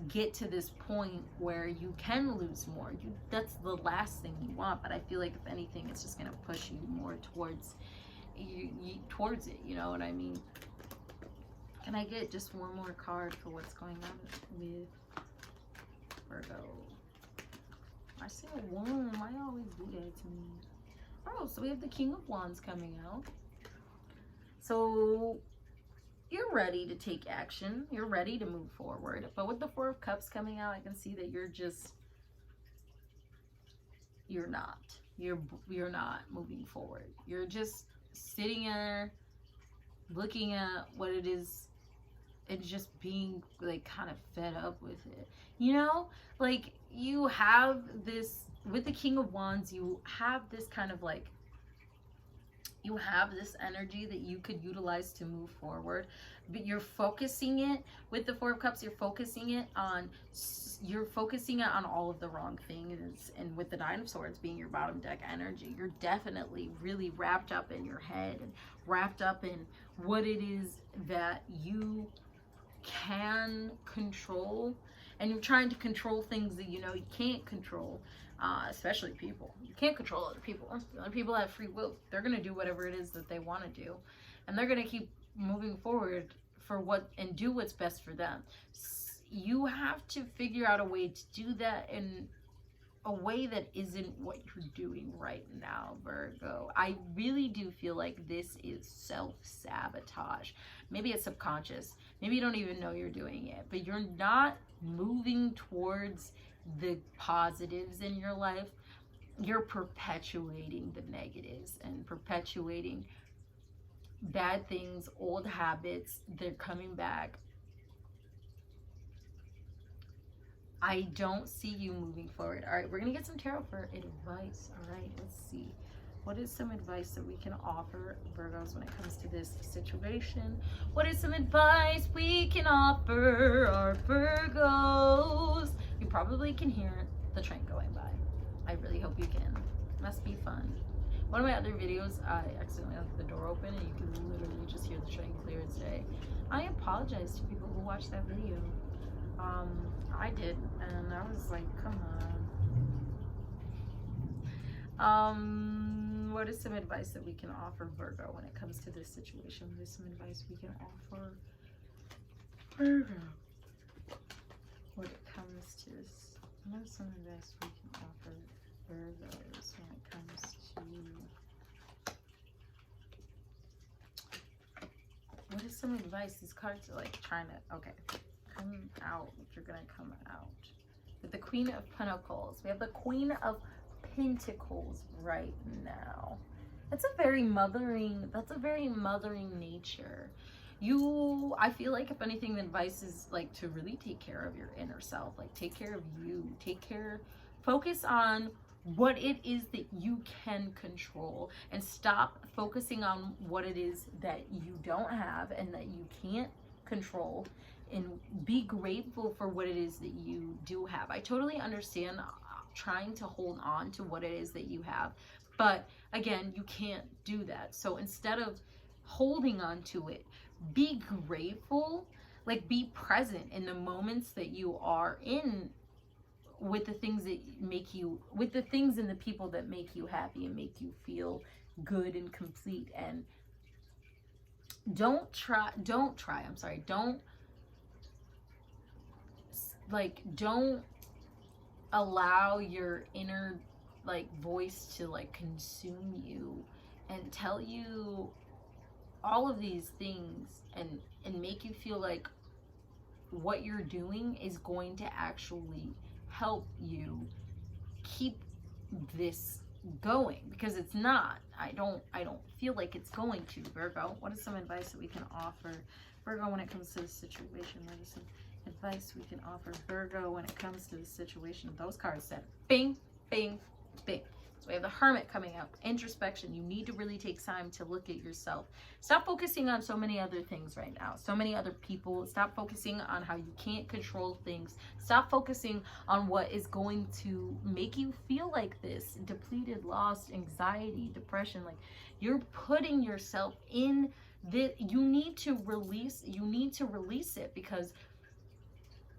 get to this point where you can lose more. That's the last thing you want. But I feel like, if anything, it's just going to push you more towards it. You know what I mean? Can I get just one more card for what's going on with Virgo? I see a one. Why you always do that to me? Oh, so we have the King of Wands coming out. So you're ready to take action. You're ready to move forward. But with the Four of Cups coming out, I can see that you're not moving forward. You're just sitting there looking at what it is and just being like kind of fed up with it. You know, like you have this with the King of Wands, you have this kind of like, you have this energy that you could utilize to move forward, but you're focusing it with the Four of Cups. You're focusing it on all of the wrong things. And with the Nine of Swords being your bottom deck energy, you're definitely really wrapped up in your head and wrapped up in what it is that you can control, and you're trying to control things that you know you can't control. Especially people. You can't control other people. Other people have free will. They're going to do whatever it is that they want to do. And they're going to keep moving forward and do what's best for them. You have to figure out a way to do that in a way that isn't what you're doing right now, Virgo. I really do feel like this is self-sabotage. Maybe it's subconscious. Maybe you don't even know you're doing it. But you're not moving towards the positives in your life. You're perpetuating the negatives and perpetuating bad things, old habits. They're coming back. I don't see you moving forward. All right, we're gonna get some tarot for advice. All right, let's see. What is some advice that we can offer Virgos when it comes to this situation? What is some advice we can offer our Virgos? You probably can hear the train going by. I really hope you can. Must be fun. One of my other videos, I accidentally left the door open and you can literally just hear the train clear as day. I apologize to people who watched that video. I did, and I was like, come on. What is some advice that we can offer Virgo when it comes to this situation? What is some advice we can offer Virgo when it comes to this? What is some advice we can offer Virgos when it comes to... What is some advice? These cards are like trying to... Okay. Come out. You're gonna come out. With the Queen of Pentacles. We have the Queen of Pentacles right now. That's a very mothering nature. I feel like, if anything, the advice is like to really take care of your inner self. Like, take care of you. Focus on what it is that you can control, and stop focusing on what it is that you don't have and that you can't control, and be grateful for what it is that you do have. I totally understand trying to hold on to what it is that you have, but again, you can't do that. So instead of holding on to it, be grateful. Like, be present in the moments that you are in, with the things that make you, with the things and the people that make you happy and make you feel good and complete. And don't allow your inner like voice to like consume you and tell you all of these things and make you feel like what you're doing is going to actually help you keep this going, because it's not. I don't feel like it's going to. Virgo, what is some advice that we can offer Virgo when it comes to this situation? What is some advice we can offer Virgo when it comes to this situation? Those cards said bing, bing, bing. So we have the Hermit coming out. Introspection. You need to really take time to look at yourself. Stop focusing on so many other things right now. So many other people. Stop focusing on how you can't control things. Stop focusing on what is going to make you feel like this. Depleted, lost, anxiety, depression. Like, you're putting yourself in this. You need to release it, because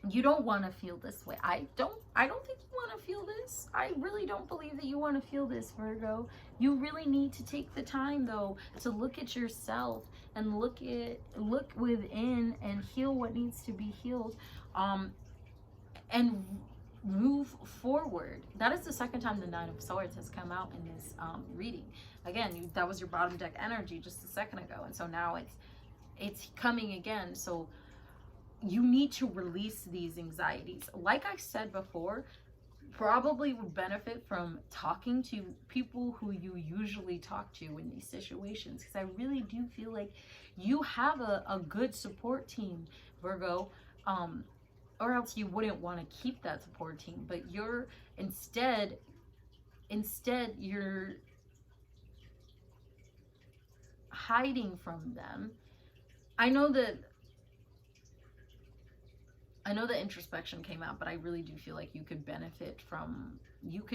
you don't want to feel this way. I don't think you want to feel this. I really don't believe that you want to feel this, Virgo. You really need to take the time, though, to look at yourself and look within and heal what needs to be healed, and move forward. That is the second time the Nine of Swords has come out in this reading. Again, that was your bottom deck energy just a second ago, and so now it's coming again. So you need to release these anxieties. Like I said before, probably would benefit from talking to people who you usually talk to in these situations, because I really do feel like you have a good support team, Virgo, or else you wouldn't want to keep that support team. But you're instead you're hiding from them. I know that introspection came out, but I really do feel like you could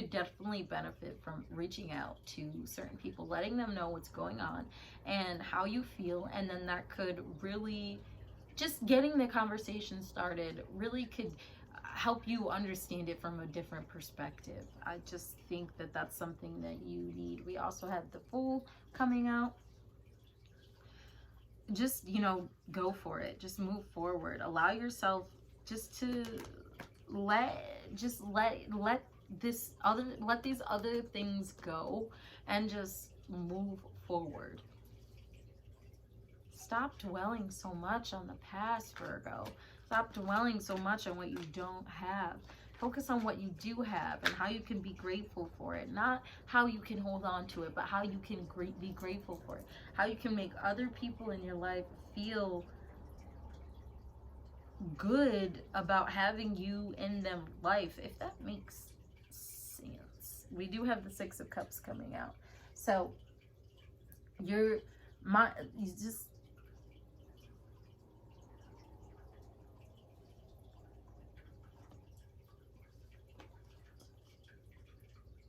definitely benefit from reaching out to certain people, letting them know what's going on and how you feel. And then that could really, just getting the conversation started really could help you understand it from a different perspective. I just think that that's something that you need. We also have the Fool coming out. Just, go for it. Just move forward. Allow yourself just to let these other things go and just move forward. Stop dwelling so much on the past, Virgo. Stop dwelling so much on what you don't have. Focus on what you do have and how you can be grateful for it. Not how you can hold on to it, but how you can be grateful for it. How you can make other people in your life feel good about having you in their life, if that makes sense. We do have the Six of Cups coming out. So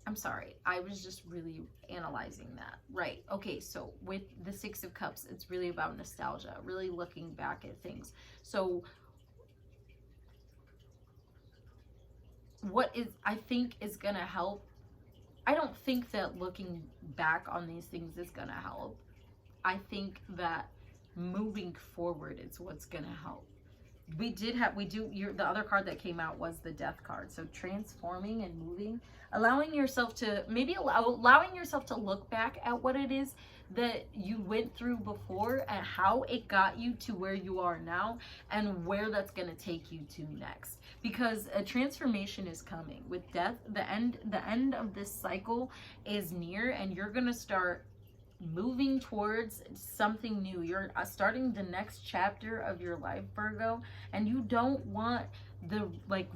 I'm sorry, I was just really analyzing that. Right, okay, so with the Six of Cups, it's really about nostalgia, really looking back at things. So what I think is gonna help, I don't think that looking back on these things is gonna help. I think that moving forward is what's gonna help. The other card that came out was the Death card. So transforming and moving, allowing yourself to look back at what it is that you went through before and how it got you to where you are now and where that's going to take you to next, because a transformation is coming with Death. The end of this cycle is near, and you're going to start moving towards something new. You're starting the next chapter of your life, Virgo, and you don't want the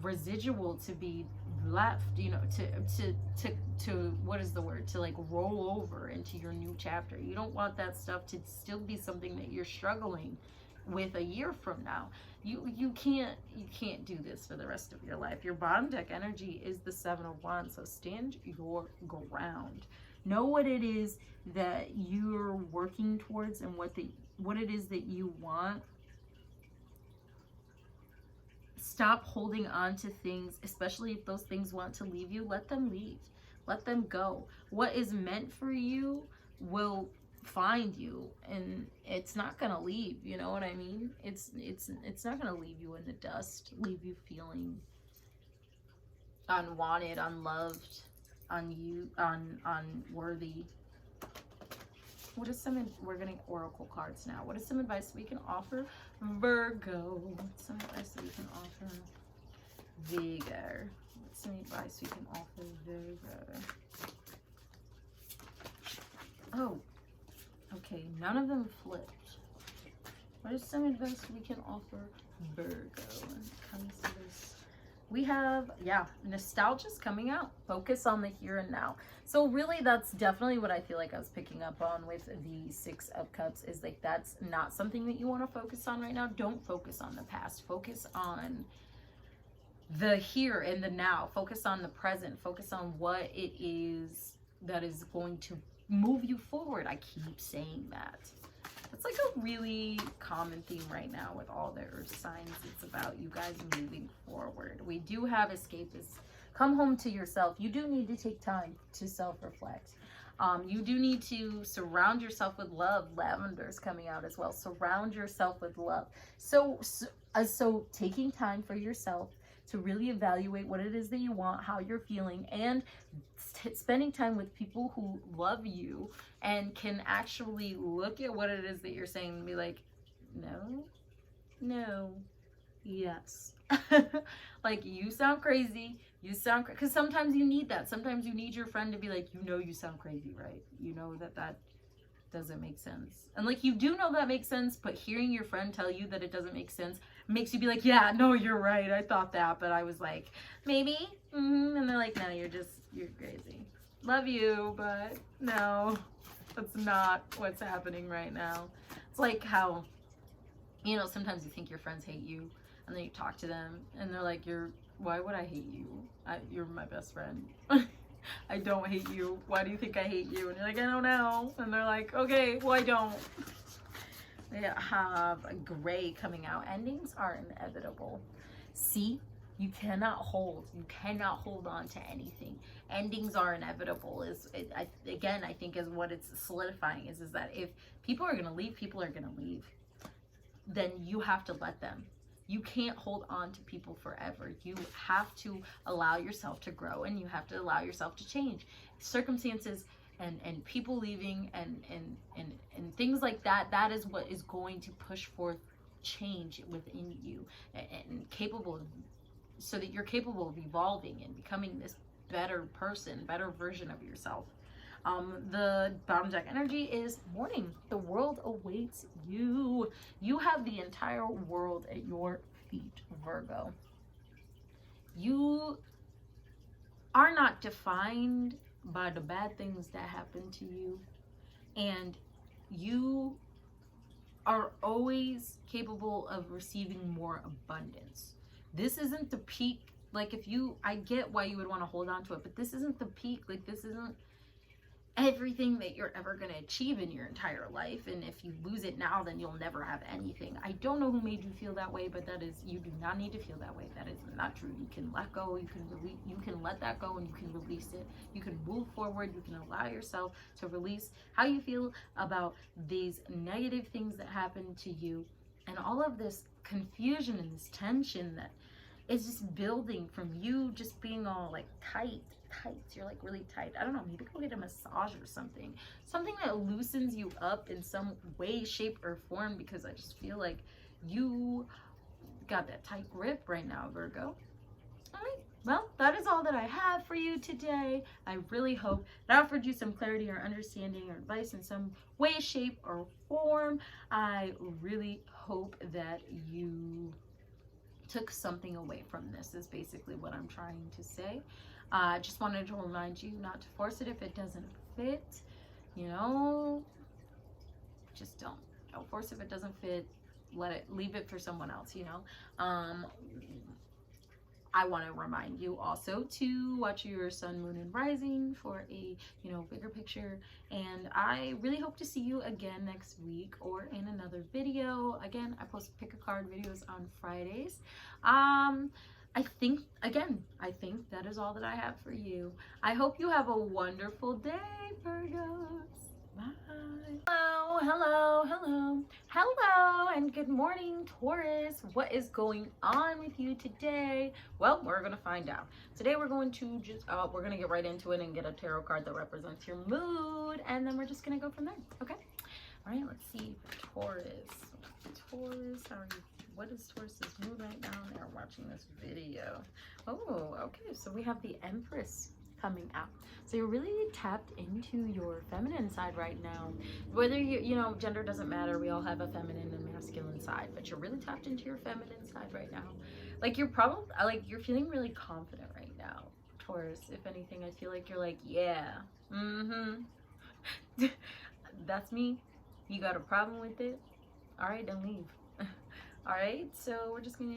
residual to be left, to what is the word, to roll over into your new chapter. You don't want that stuff to still be something that you're struggling with a year from now. You can't do this for the rest of your life. Your bottom deck energy is the Seven of Wands, so stand your ground. Know what it is that you're working towards and what it is that you want. Stop holding on to things, especially if those things want to leave you. Let them leave. Let them go. What is meant for you will find you, and it's not gonna leave. You know what I mean? It's not gonna leave you in the dust, leave you feeling unwanted, unloved, unworthy. What is some, we're getting oracle cards now. What is some advice we can offer Virgo? What's some advice that we can offer Virgo? What's some advice we can offer Virgo? Oh, okay, none of them flipped. What is some advice we can offer Virgo when it comes to this? We have, yeah, nostalgia's coming out. Focus on the here and now. So really, that's definitely what I feel like I was picking up on with the Six of Cups, is like, that's not something that you want to focus on right now. Don't focus on the past. Focus on the here and the now. Focus on the present. Focus on what it is that is going to move you forward. I keep saying that. It's like a really common theme right now with all the earth signs. It's about you guys moving forward. We do have escapists. Come home to yourself. You do need to take time to self-reflect. You do need to surround yourself with love. Lavender's coming out as well. Surround yourself with love. So taking time for yourself to really evaluate what it is that you want, how you're feeling, and spending time with people who love you and can actually look at what it is that you're saying and be like, no, yes. Like, you sound crazy. You sound because sometimes you need that. Sometimes you need your friend to be like, you sound crazy, right? You know that doesn't make sense. And like, you do know that makes sense, but hearing your friend tell you that it doesn't make sense makes you be like, yeah, no, you're right. I thought that, but I was like, maybe. And they're like, no, you're crazy. Love you, but no, that's not what's happening right now. It's like how, sometimes you think your friends hate you, and then you talk to them and they're like, why would I hate you? You're my best friend. I don't hate you. Why do you think I hate you? And you're like, I don't know. And they're like, okay, well, I don't. They have a gray coming out. Endings are inevitable. See, you cannot hold on to anything. Endings are inevitable. I think is what it's solidifying is that if people are going to leave, people are going to leave. Then you have to let them. You can't hold on to people forever. You have to allow yourself to grow, and you have to allow yourself to change. Circumstances and people leaving and things like that, that is what is going to push forth change within you, and so that you're capable of evolving and becoming this better person, better version of yourself. The bottom deck energy is morning. The world awaits you. You have the entire world at your feet, Virgo. You are not defined by the bad things that happen to you, and you are always capable of receiving more abundance. This isn't the peak. Like, I get why you would want to hold on to it, but this isn't the peak. Like, this isn't everything that you're ever going to achieve in your entire life, and if you lose it now, then you'll never have anything. I don't know who made you feel that way, but you do not need to feel that way. That is not true. You can let go, you can let that go, and you can release it. You can move forward. You can allow yourself to release how you feel about these negative things that happen to you, and all of this confusion and this tension that is just building from you just being all like tight. You're like really tight. I don't know, maybe go get a massage or something that loosens you up in some way, shape, or form, because I just feel like you got that tight grip right now, Virgo. All right, well, that is all that I have for you today. I really hope that offered you some clarity or understanding or advice in some way, shape, or form. I really hope that you took something away from this, is basically what I'm trying to say. I just wanted to remind you not to force it if it doesn't fit. Just don't force it if it doesn't fit. Leave it for someone else. I want to remind you also to watch your sun, moon, and rising for a bigger picture, and I really hope to see you again next week or in another video. Again, I post pick a card videos on Fridays. I think that is all that I have for you. I hope you have a wonderful day, Virgos. Bye. Hello, hello, hello, hello, and good morning, Taurus. What is going on with you today? Well, we're gonna find out. Today we're going to just we're gonna get right into it and get a tarot card that represents your mood, and then we're just gonna go from there. Okay. All right. Let's see, Taurus. Taurus, how are you? What is Taurus's mood right now? They're watching this video. Oh, okay. So we have the Empress coming out. So you're really tapped into your feminine side right now. Whether you know, gender doesn't matter. We all have a feminine and masculine side, but you're really tapped into your feminine side right now. Like you're probably you're feeling really confident right now, Taurus. If anything, I feel like you're like, yeah, that's me. You got a problem with it? All right, then leave. All right, so we're just gonna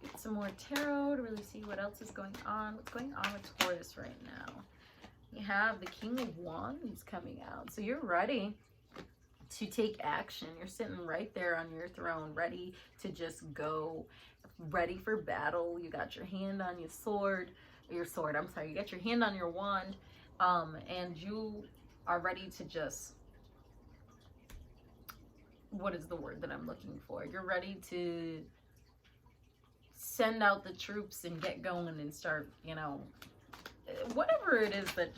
get some more tarot to really see what else is going on. What's going on with Taurus right now? You have the King of Wands coming out. So you're ready to take action. You're sitting right there on your throne, ready to just go, ready for battle. You got your hand on your sword, you got your hand on your wand, and you are ready to just, what is the word that I'm looking for? You're ready to send out the troops and get going and start, you know, whatever it is that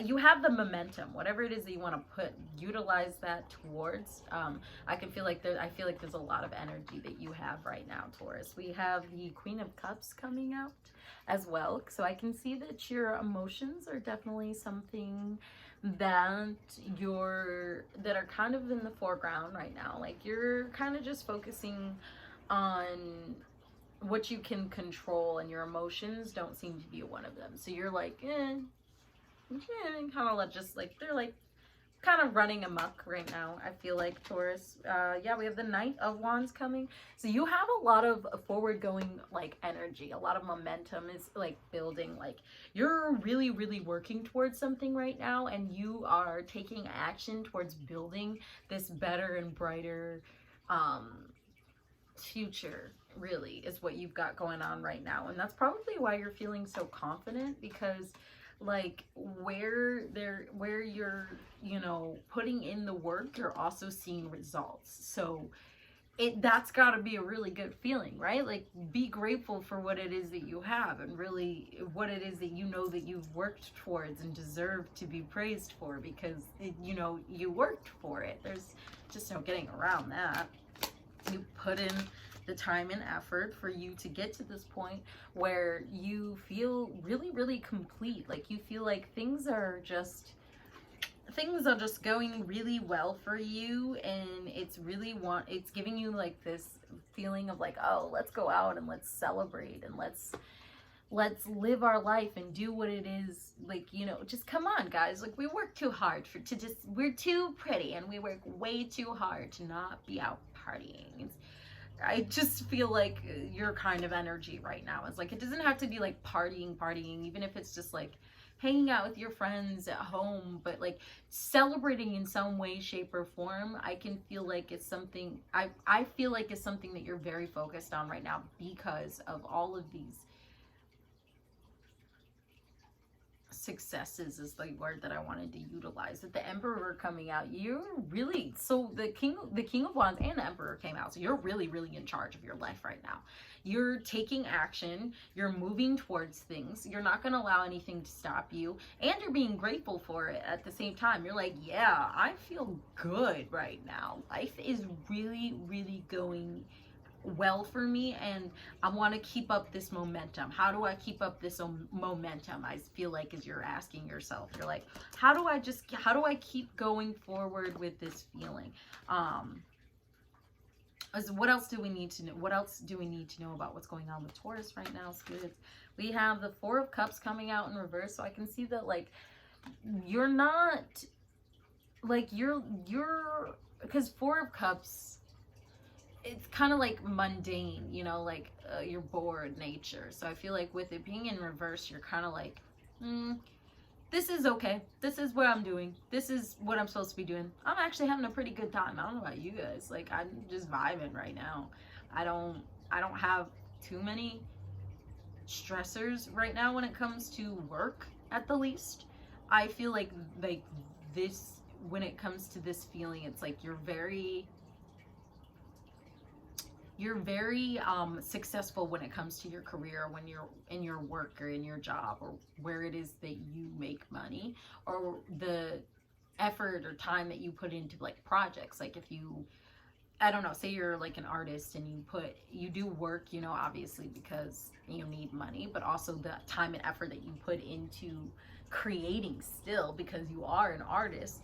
you have the momentum, whatever it is that you want to utilize that towards. I feel like there's a lot of energy that you have right now, Taurus. We have the Queen of Cups coming out as well. So I can see that your emotions are definitely something that are kind of in the foreground right now. Like you're kind of just focusing on what you can control, and your emotions don't seem to be one of them. So you're like, kind of just like, they're like kind of running amok right now, I feel like, Taurus. Yeah, we have the Knight of Wands coming. So you have a lot of forward going like energy, a lot of momentum is like building. Like you're really, really working towards something right now, and you are taking action towards building this better and brighter future, really, is what you've got going on right now. And that's probably why you're feeling so confident, because like where you're, you know, putting in the work, you're also seeing results. So that's got to be a really good feeling, right? Like be grateful for what it is that you have, and really what it is that you know that you've worked towards and deserve to be praised for, because you know, you worked for it. There's just no getting around that. You put in the time and effort for you to get to this point where you feel really, really complete. Like you feel like things are just going really well for you, and it's giving you like this feeling of like, oh, let's go out and let's celebrate, and let's live our life and do what it is. Like, you know, just come on, guys. Like we work too hard we're too pretty, and we work way too hard to not be out partying. I just feel like your kind of energy right now is like, it doesn't have to be like partying, even if it's just like hanging out with your friends at home, but like celebrating in some way, shape, or form. I can feel like it's something, I feel like it's something that you're very focused on right now, because of all of these successes is the word that I wanted to utilize. With the Emperor coming out, you're really, so the King of Wands and the Emperor came out, so you're really, really in charge of your life right now. You're taking action, you're moving towards things, you're not going to allow anything to stop you, and you're being grateful for it at the same time. You're like, yeah, I feel good right now. Life is really, really going well for me, and I want to keep up this momentum. How do I keep up this momentum? I feel like, as you're asking yourself, you're like, how do I keep going forward with this feeling? What else do we need to know? What else do we need to know about what's going on with Taurus right now, spirits? We have the Four of Cups coming out in reverse. So I can see that like you're not like you're because Four of Cups, it's kind of like mundane, you know, like you're bored nature. So I feel like with it being in reverse, you're kind of like, this is okay. This is what I'm doing. This is what I'm supposed to be doing. I'm actually having a pretty good time. I don't know about you guys. Like, I'm just vibing right now. I don't have too many stressors right now when it comes to work, at the least. I feel like this, when it comes to this feeling, it's like you're very successful when it comes to your career, when you're in your work or in your job or where it is that you make money, or the effort or time that you put into like projects. Like if you, I don't know, say you're like an artist and you do work, you know, obviously because you need money, but also the time and effort that you put into creating still, because you are an artist.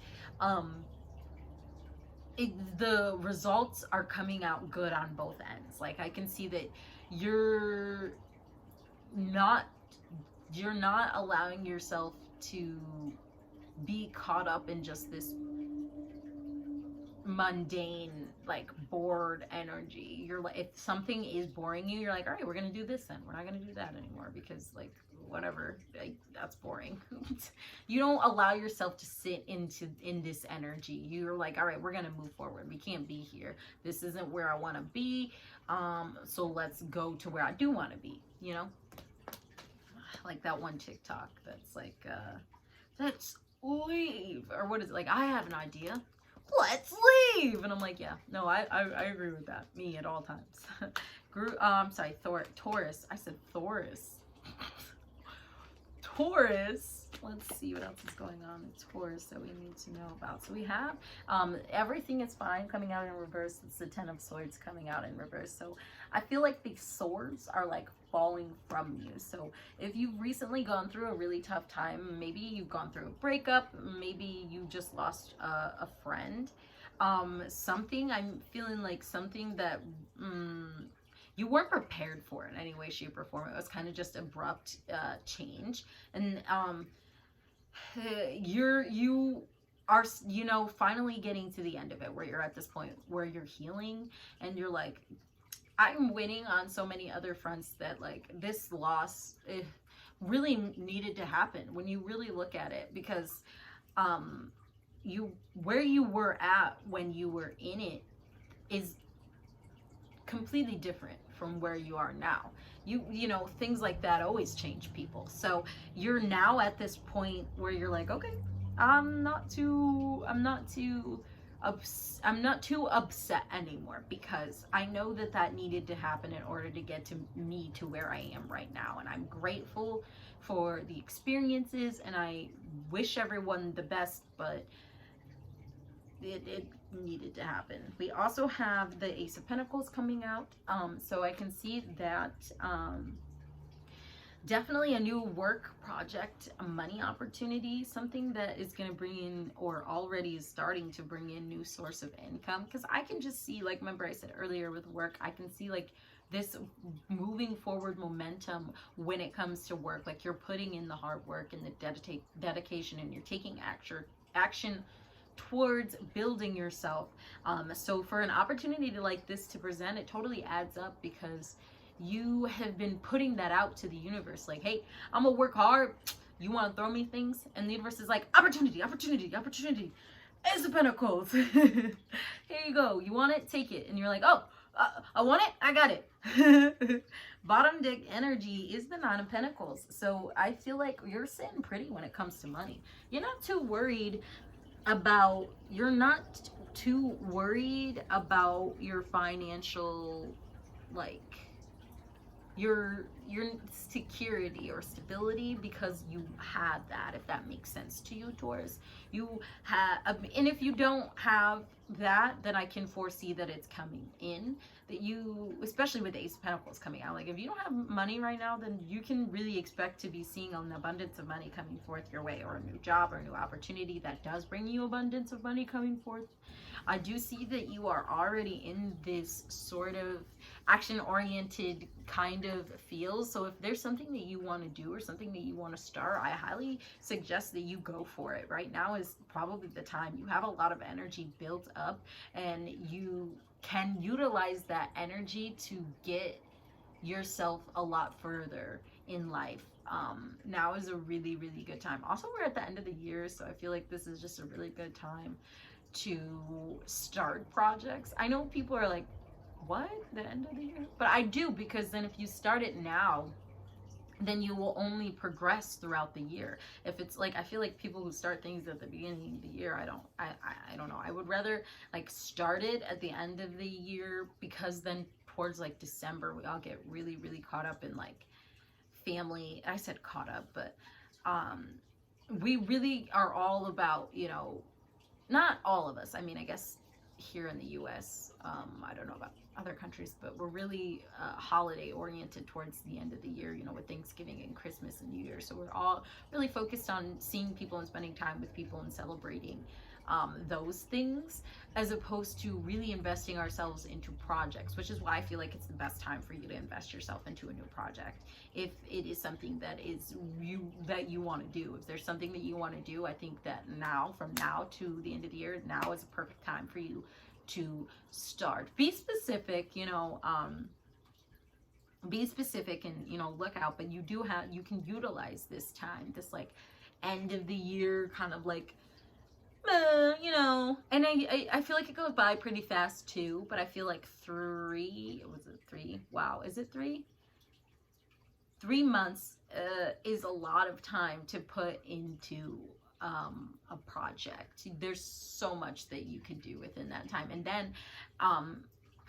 The results are coming out good on both ends. Like I can see that you're not allowing yourself to be caught up in just this mundane, like bored energy. You're like, if something is boring you, you're like, all right, we're gonna do this then. We're not gonna do that anymore because like whatever, like, that's boring. You don't allow yourself to sit in this energy. You're like, all right, we're gonna move forward. We can't be here. This isn't where I want to be. So let's go to where I do want to be. You know, like that one TikTok that's like, let's leave, or what is it? Like, I have an idea. Let's leave. And I'm like, yeah, no, I agree with that. Me at all times. Sorry, Taurus. I said Taurus. Taurus. Let's see what else is going on in Taurus that we need to know about. So we have everything is fine coming out in reverse. It's the Ten of Swords coming out in reverse. So I feel like these swords are like falling from you. So if you've recently gone through a really tough time, maybe you've gone through a breakup, maybe you just lost a friend, something, I'm feeling like something that you weren't prepared for in any way, shape, or form. It was kind of just abrupt change. And you are, you know, finally getting to the end of it, where you're at this point where you're healing and you're like, I'm winning on so many other fronts, that like this loss really needed to happen when you really look at it, because where you were at when you were in it is completely different from where you are now. You know, things like that always change people. So you're now at this point where you're like, okay, I'm not too upset anymore, because I know that needed to happen in order to get to me to where I am right now. And I'm grateful for the experiences, and I wish everyone the best, but it needed to happen. We also have the Ace of Pentacles coming out. So I can see that definitely a new work project, a money opportunity, something that is going to bring in, or already is starting to bring in, new source of income. Because I can just see, like, remember I said earlier with work, I can see like this moving forward momentum when it comes to work. Like you're putting in the hard work and the dedication, and you're taking action towards building yourself. So for an opportunity to like this to present, it totally adds up, because you have been putting that out to the universe, like, hey, I'm gonna work hard, you want to throw me things? And the universe is like, opportunity, opportunity, opportunity. Ace of Pentacles. Here you go, you want it, take it. And you're like, oh, I want it, I got it. Bottom deck energy is the Nine of Pentacles. So I feel like you're sitting pretty when it comes to money. You're not too worried about your financial, like your security or stability, because you had that, if that makes sense to you, Taurus. You have, and if you don't have that, then I can foresee that it's coming in, that you, especially with the Ace of Pentacles coming out, like if you don't have money right now, then you can really expect to be seeing an abundance of money coming forth your way, or a new job or a new opportunity that does bring you abundance of money coming forth. I do see that you are already in this sort of action-oriented kind of feel. So if there's something that you want to do or something that you want to start, I highly suggest that you go for it. Right now is probably the time. You have a lot of energy built up, and you can utilize that energy to get yourself a lot further in life. Now is a really, really good time. Also, we're at the end of the year, so I feel like this is just a really good time to start projects. I know people are like, what, the end of the year? But I do, because then if you start it now, then you will only progress throughout the year. If it's like, I feel like people who start things at the beginning of the year, I don't know. I would rather like start it at the end of the year, because then towards like December, we all get really, really caught up in like family. I said caught up, but we really are all about, you know, not all of us. I mean, I guess here in the US, I don't know about other countries, but we're really holiday oriented towards the end of the year, you know, with Thanksgiving and Christmas and New Year. So we're all really focused on seeing people and spending time with people and celebrating those things, as opposed to really investing ourselves into projects, which is why I feel like it's the best time for you to invest yourself into a new project. If it is something that is that you want to do, if there's something that you want to do, I think that now, from now to the end of the year, now is a perfect time for you to start. Be specific, you know, be specific and, you know, look out, but you can utilize this time, this like end of the year kind of like, you know, and I feel like it goes by pretty fast too, but I feel like 3, was it 3? Wow, is it 3? 3 months is a lot of time to put into a project. There's so much that you could do within that time, and then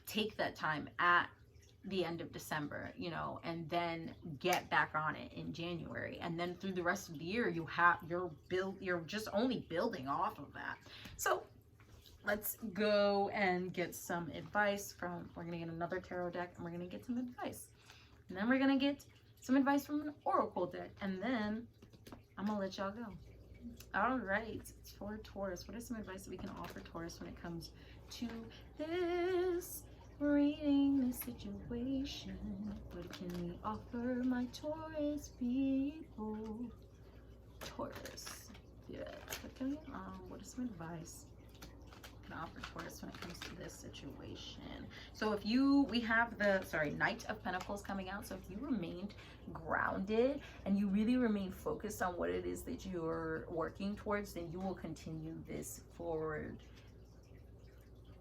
take that time at the end of December, you know, and then get back on it in January, and then through the rest of the year you're just only building off of that. So let's go and get some advice from, we're gonna get another tarot deck, and we're gonna get some advice, and then we're gonna get some advice from an oracle deck, and then I'm gonna let y'all go. All right, it's for Taurus. What is some advice that we can offer Taurus when it comes to this reading, this situation? What can we offer my Taurus people? Taurus, yes. What is some advice we can offer Taurus when it comes to this situation? So if we have the Knight of Pentacles coming out. So if you remained grounded and you really remain focused on what it is that you're working towards, then you will continue this forward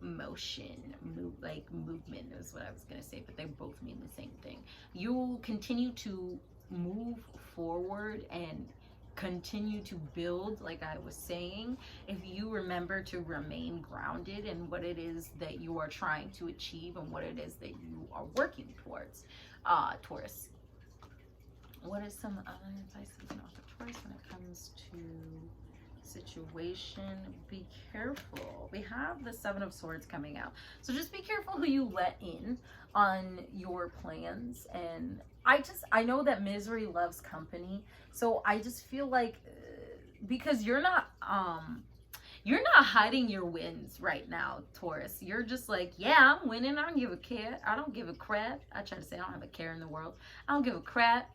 motion, movement is what I was gonna say, but they both mean the same thing. You will continue to move forward and continue to build, like I was saying, if you remember to remain grounded in what it is that you are trying to achieve and what it is that you are working towards. Taurus, what is some other advice that you can offer Taurus when it comes to situation? Be careful. We have the 7 of Swords coming out, so just be careful who you let in on your plans. And I know that misery loves company, so I just feel like because you're not hiding your wins right now, Taurus. You're just like, yeah, I'm winning, I don't give a care, I don't give a crap. I try to say I don't have a care in the world, I don't give a crap.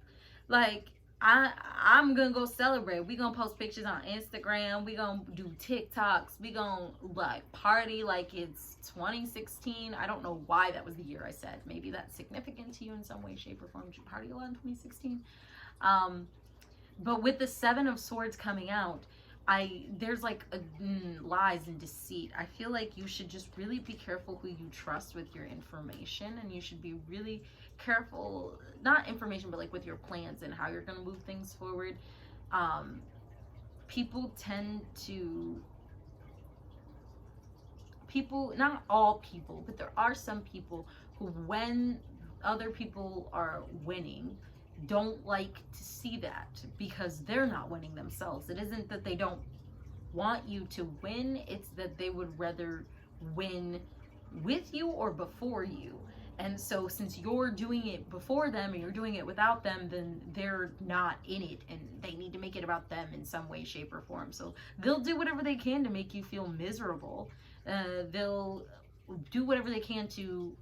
Like, I'm gonna go celebrate. We gonna post pictures on Instagram. We gonna do TikToks. We gonna like party like it's 2016. I don't know why that was the year I said. Maybe that's significant to you in some way, shape, or form. Did you party a lot in 2016? But with the 7 of Swords coming out, there's like lies and deceit. I feel like you should just really be careful who you trust with your information, and you should be really careful, not information, but like with your plans and how you're going to move things forward. Not all people, but there are some people who, when other people are winning, don't like to see that because they're not winning themselves. It isn't that they don't want you to win, it's that they would rather win with you or before you. And so since you're doing it before them and you're doing it without them, then they're not in it, and they need to make it about them in some way, shape, or form. So they'll do whatever they can to make you feel miserable. They'll do whatever they can to,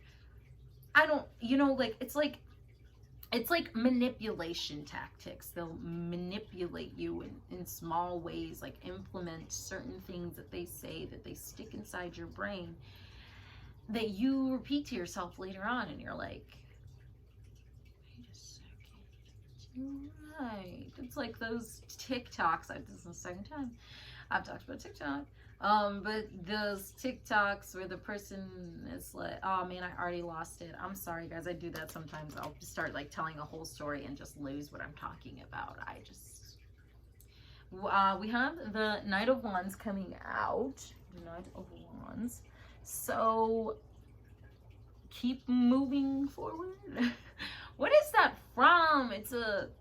it's like manipulation tactics. They'll manipulate you in small ways, like implement certain things that they say, that they stick inside your brain, that you repeat to yourself later on, and you're like, wait a second, you're right. It's like those TikToks. This is the second time I've talked about TikTok. But those TikToks where the person is like, oh man, I already lost it. I'm sorry guys, I do that sometimes. I'll start like telling a whole story and just lose what I'm talking about. We have the Knight of Wands coming out. The Knight of Wands. So keep moving forward. What is that from? Is it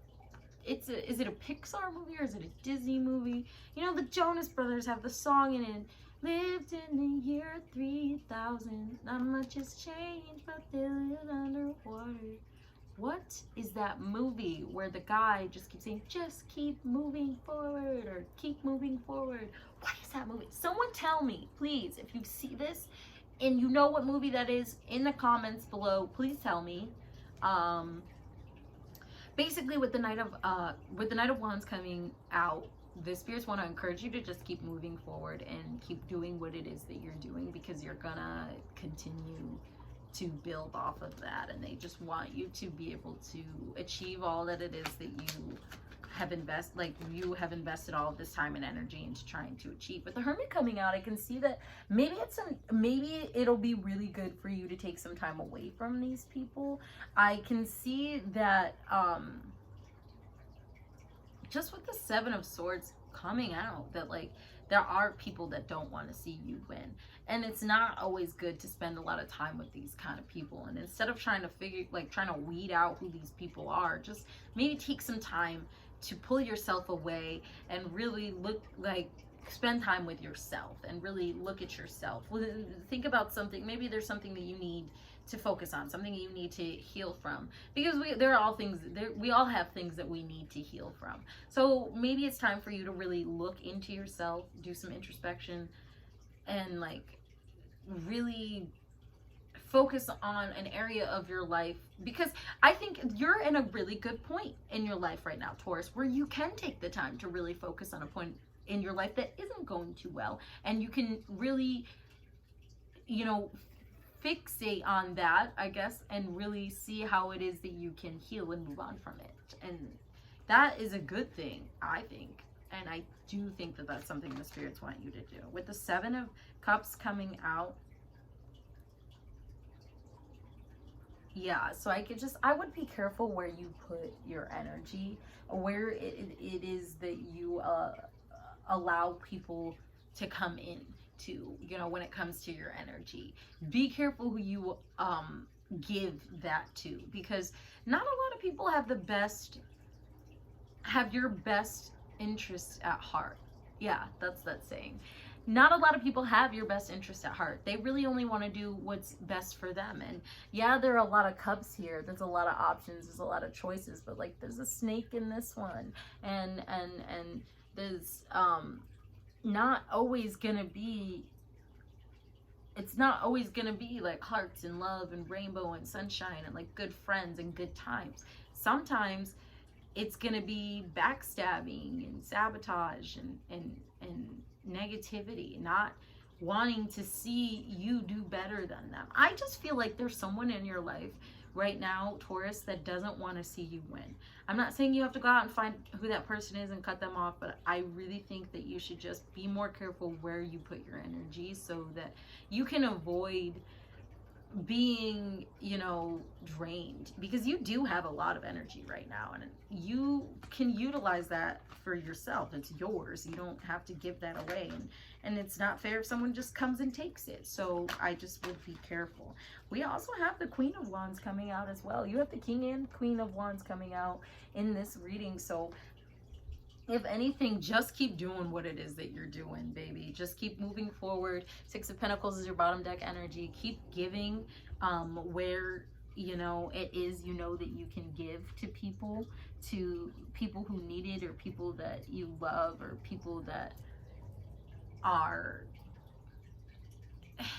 a Pixar movie or is it a Disney movie? You know, the Jonas Brothers have the song in it. Lived in the year 3000. Not much has changed, but they live underwater. What is that movie where the guy just keeps saying, just keep moving forward, or keep moving forward? What is that movie? Someone tell me, please, if you see this and you know what movie that is, in the comments below, please tell me. Basically with the Knight of Wands coming out, the spirits want to encourage you to just keep moving forward and keep doing what it is that you're doing, because you're gonna continue to build off of that, and they just want you to be able to achieve all that it is that you have invested all of this time and energy into trying to achieve. With the Hermit coming out, I can see that maybe it'll be really good for you to take some time away from these people. I can see that just with the Seven of Swords coming out, that like there are people that don't want to see you win, and it's not always good to spend a lot of time with these kind of people. And instead of trying to weed out who these people are, just maybe take some time to pull yourself away and really spend time with yourself and really look at yourself. Think about something. Maybe there's something that you need to focus on, something you need to heal from, because we all have things that we need to heal from. So maybe it's time for you to really look into yourself, do some introspection, and like really focus on an area of your life, because I think you're in a really good point in your life right now, Taurus, where you can take the time to really focus on a point in your life that isn't going too well, and you can really, you know, fixate on that, I guess, and really see how it is that you can heal and move on from it. And that is a good thing, I think. And I do think that that's something the spirits want you to do. With the Seven of Cups coming out, yeah, so I would be careful where you put your energy, where it is that you allow people to come in to, you know, when it comes to your energy. Be careful who you give that to, because not a lot of people have your best interests at heart. Yeah, that's that saying. Not a lot of people have your best interest at heart. They really only want to do what's best for them. And yeah, there are a lot of cups here. There's a lot of options. There's a lot of choices. But like, there's a snake in this one, and there's not always gonna be. It's not always gonna be like hearts and love and rainbow and sunshine and like good friends and good times. Sometimes it's gonna be backstabbing and sabotage and negativity, not wanting to see you do better than them. I just feel like there's someone in your life right now, Taurus, that doesn't want to see you win. I'm not saying you have to go out and find who that person is and cut them off, but I really think that you should just be more careful where you put your energy, so that you can avoid being, you know, drained, because you do have a lot of energy right now, and you can utilize that for yourself. It's yours. You don't have to give that away, and it's not fair if someone just comes and takes it. So I just would be careful. We also have the Queen of Wands coming out as well. You have the King and Queen of Wands coming out in this reading. So if anything, just keep doing what it is that you're doing, baby. Just keep moving forward. Six of Pentacles is your bottom deck energy. Keep giving where, you know, it is, you know, that you can give to people who need it, or people that you love, or people that are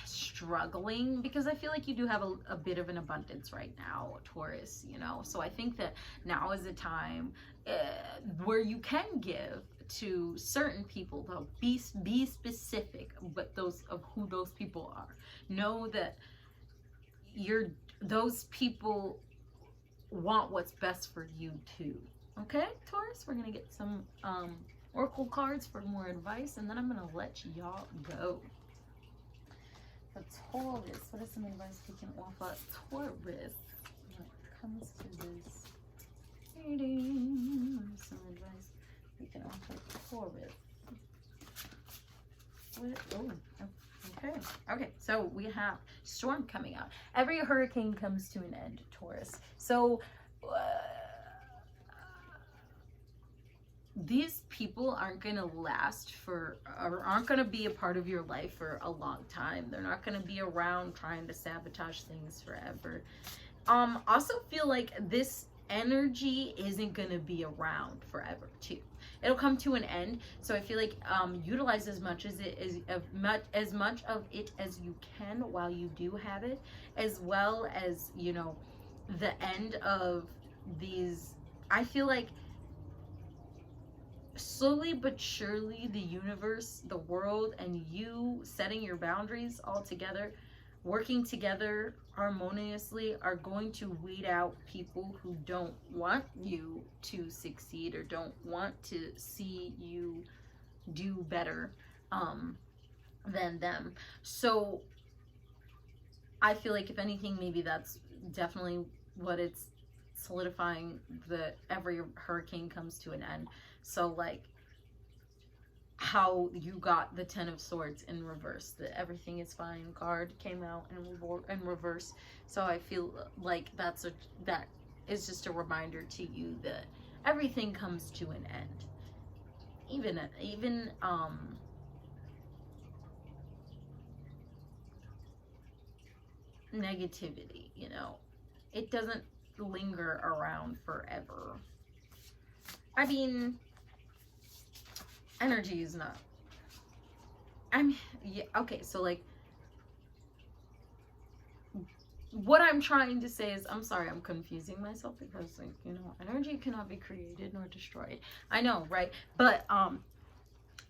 struggling, because I feel like you do have a bit of an abundance right now, Taurus, you know. So I think that now is a time where you can give to certain people, though. Be specific, but who those people are. Know that those people want what's best for you too. Okay, Taurus, we're gonna get some oracle cards for more advice, and then I'm gonna let y'all go. The Taurus, what is some advice we can offer Taurus when it comes to this reading? What is some advice we can offer Taurus? Okay, so we have storm coming out. Every hurricane comes to an end, Taurus. So these people aren't going to last for, or aren't going to be a part of your life for a long time. They're not going to be around trying to sabotage things forever. Also feel like this energy isn't going to be around forever too. It'll come to an end. So I feel like utilize as much of it as you can while you do have it, as well as, you know, the end of these. I feel like slowly but surely the universe, the world, and you setting your boundaries all together, working together harmoniously, are going to weed out people who don't want you to succeed or don't want to see you do better than them. So I feel like, if anything, maybe that's definitely what it's solidifying, that every hurricane comes to an end. So like how you got the 10 of Swords in reverse, the everything is fine card came out in reverse. So I feel like that is just a reminder to you that everything comes to an end. Even negativity, you know, it doesn't linger around forever. I mean, energy is not, yeah, okay, so like what I'm trying to say is, I'm sorry, I'm confusing myself, because, like, you know, energy cannot be created nor destroyed. I know, right? But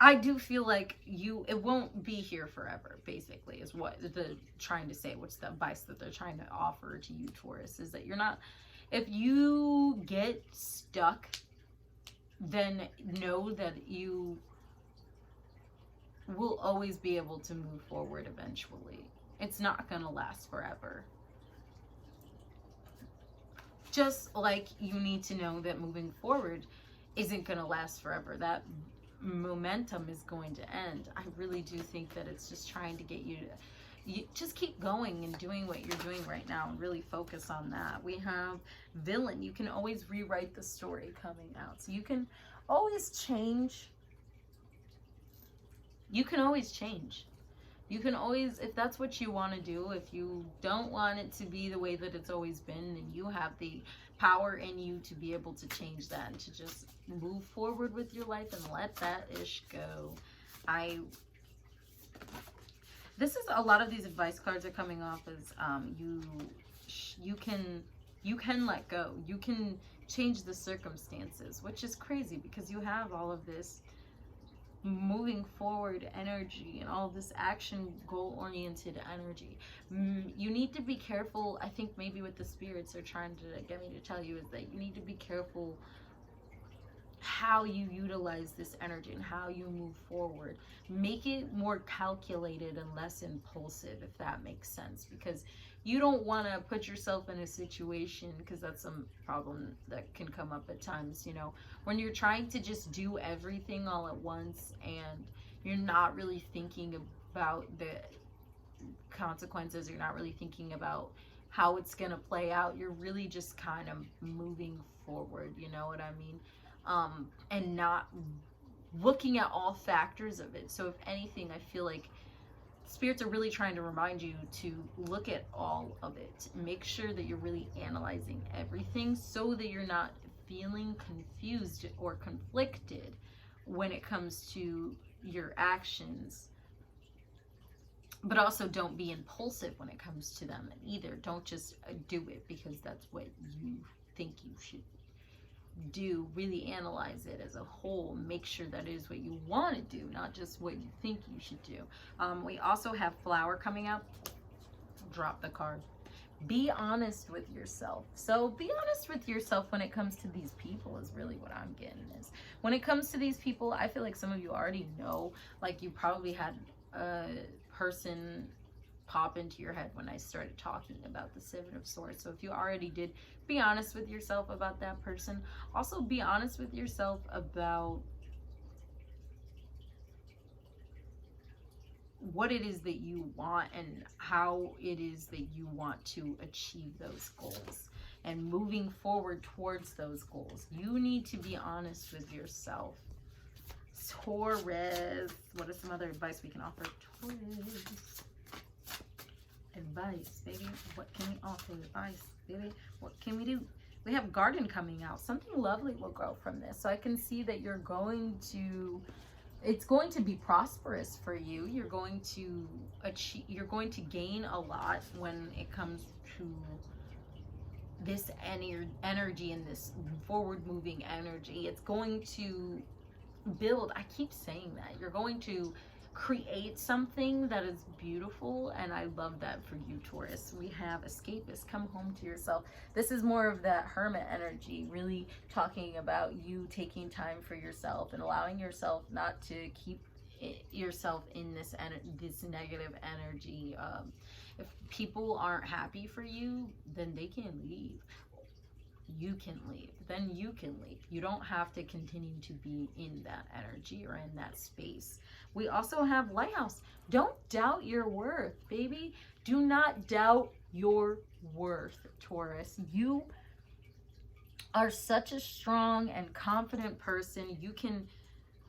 I do feel like it won't be here forever, basically, is what they're trying to say. What's the advice that they're trying to offer to you, Taurus, is that you're not, if you get stuck, then know that you will always be able to move forward eventually. It's not going to last forever. Just like you need to know that moving forward isn't going to last forever. That momentum is going to end. I really do think that it's just trying to get you to just keep going and doing what you're doing right now, and really focus on that. We have Villain. You can always rewrite the story coming out. So you can always change. You can always change. You can always, if that's what you want to do, if you don't want it to be the way that it's always been, then you have the power in you to be able to change that and to just move forward with your life and let that ish go. This is, a lot of these advice cards are coming off as you can let go. You can change the circumstances, which is crazy, because you have all of this moving forward energy and all this action, goal-oriented energy. You need to be careful. I think maybe what the spirits are trying to get me to tell you is that you need to be careful how you utilize this energy and how you move forward. Make it more calculated and less impulsive, if that makes sense, because you don't want to put yourself in a situation, because that's some problem that can come up at times, you know, when you're trying to just do everything all at once and you're not really thinking about the consequences, you're not really thinking about how it's going to play out. You're really just kind of moving forward, you know what I mean? And not looking at all factors of it. So if anything, I feel like spirits are really trying to remind you to look at all of it. Make sure that you're really analyzing everything, so that you're not feeling confused or conflicted when it comes to your actions. But also don't be impulsive when it comes to them either. Don't just do it because that's what you think you should do. Really analyze it as a whole. Make sure that is what you want to do, not just what you think you should do. We also have Flower coming up. Drop the card. Be honest with yourself. So be honest with yourself when it comes to these people is really what I'm getting is. When it comes to these people, I feel like some of you already know, like you probably had a person pop into your head when I started talking about the Seven of Swords. So if you already did, be honest with yourself about that person. Also be honest with yourself about what it is that you want and how it is that you want to achieve those goals and moving forward towards those goals. You need to be honest with yourself. Taurus, what is some other advice we can offer Taurus? Advice, baby. What can we offer? Advice, baby. What can we do? We have garden coming out. Something lovely will grow from this. So I can see that you're going to, it's going to be prosperous for you. You're going to achieve, you're going to gain a lot when it comes to this energy and this forward moving energy. It's going to build. I keep saying that. You're going to create something that is beautiful, and I love that for you, Taurus. We have escapist. Come home to yourself. This is more of that hermit energy, really talking about you taking time for yourself and allowing yourself not to keep yourself in this negative energy. If people aren't happy for you, then they can leave. You can leave. Then you can leave. You don't have to continue to be in that energy or in that space. We also have Lighthouse. Don't doubt your worth, baby. Do not doubt your worth, Taurus. You are such a strong and confident person. You can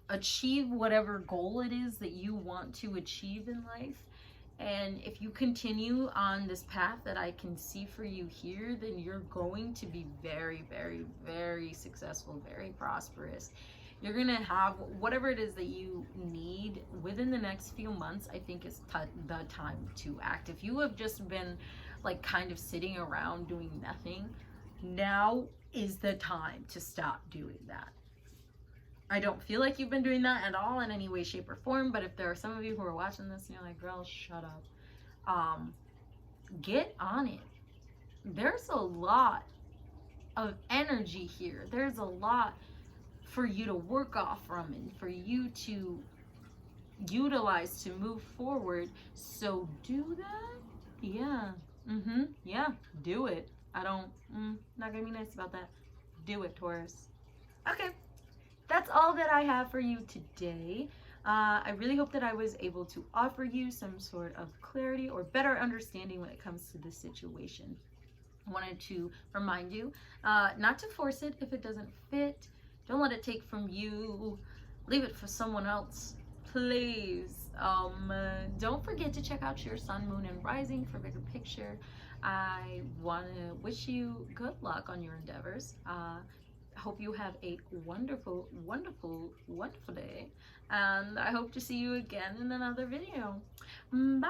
achieve whatever goal it is that you want to achieve in life. And if you continue on this path that I can see for you here, then you're going to be very, very, very successful, very prosperous. You're going to have whatever it is that you need within the next few months. I think is the time to act. If you have just been like kind of sitting around doing nothing, now is the time to stop doing that. I don't feel like you've been doing that at all in any way, shape, or form. But if there are some of you who are watching this and you're like, girl, shut up. Get on it. There's a lot of energy here. There's a lot for you to work off from and for you to utilize to move forward. So do that. Yeah. Yeah. Do it. not gonna be nice about that. Do it, Taurus. Okay. That's all that I have for you today. I really hope that I was able to offer you some sort of clarity or better understanding when it comes to this situation. I wanted to remind you not to force it if it doesn't fit. Don't let it take from you. Leave it for someone else, please. Don't forget to check out your sun, moon, and rising for bigger picture. I want to wish you good luck on your endeavors. Hope you have a wonderful, wonderful, wonderful day. And I hope to see you again in another video. Bye!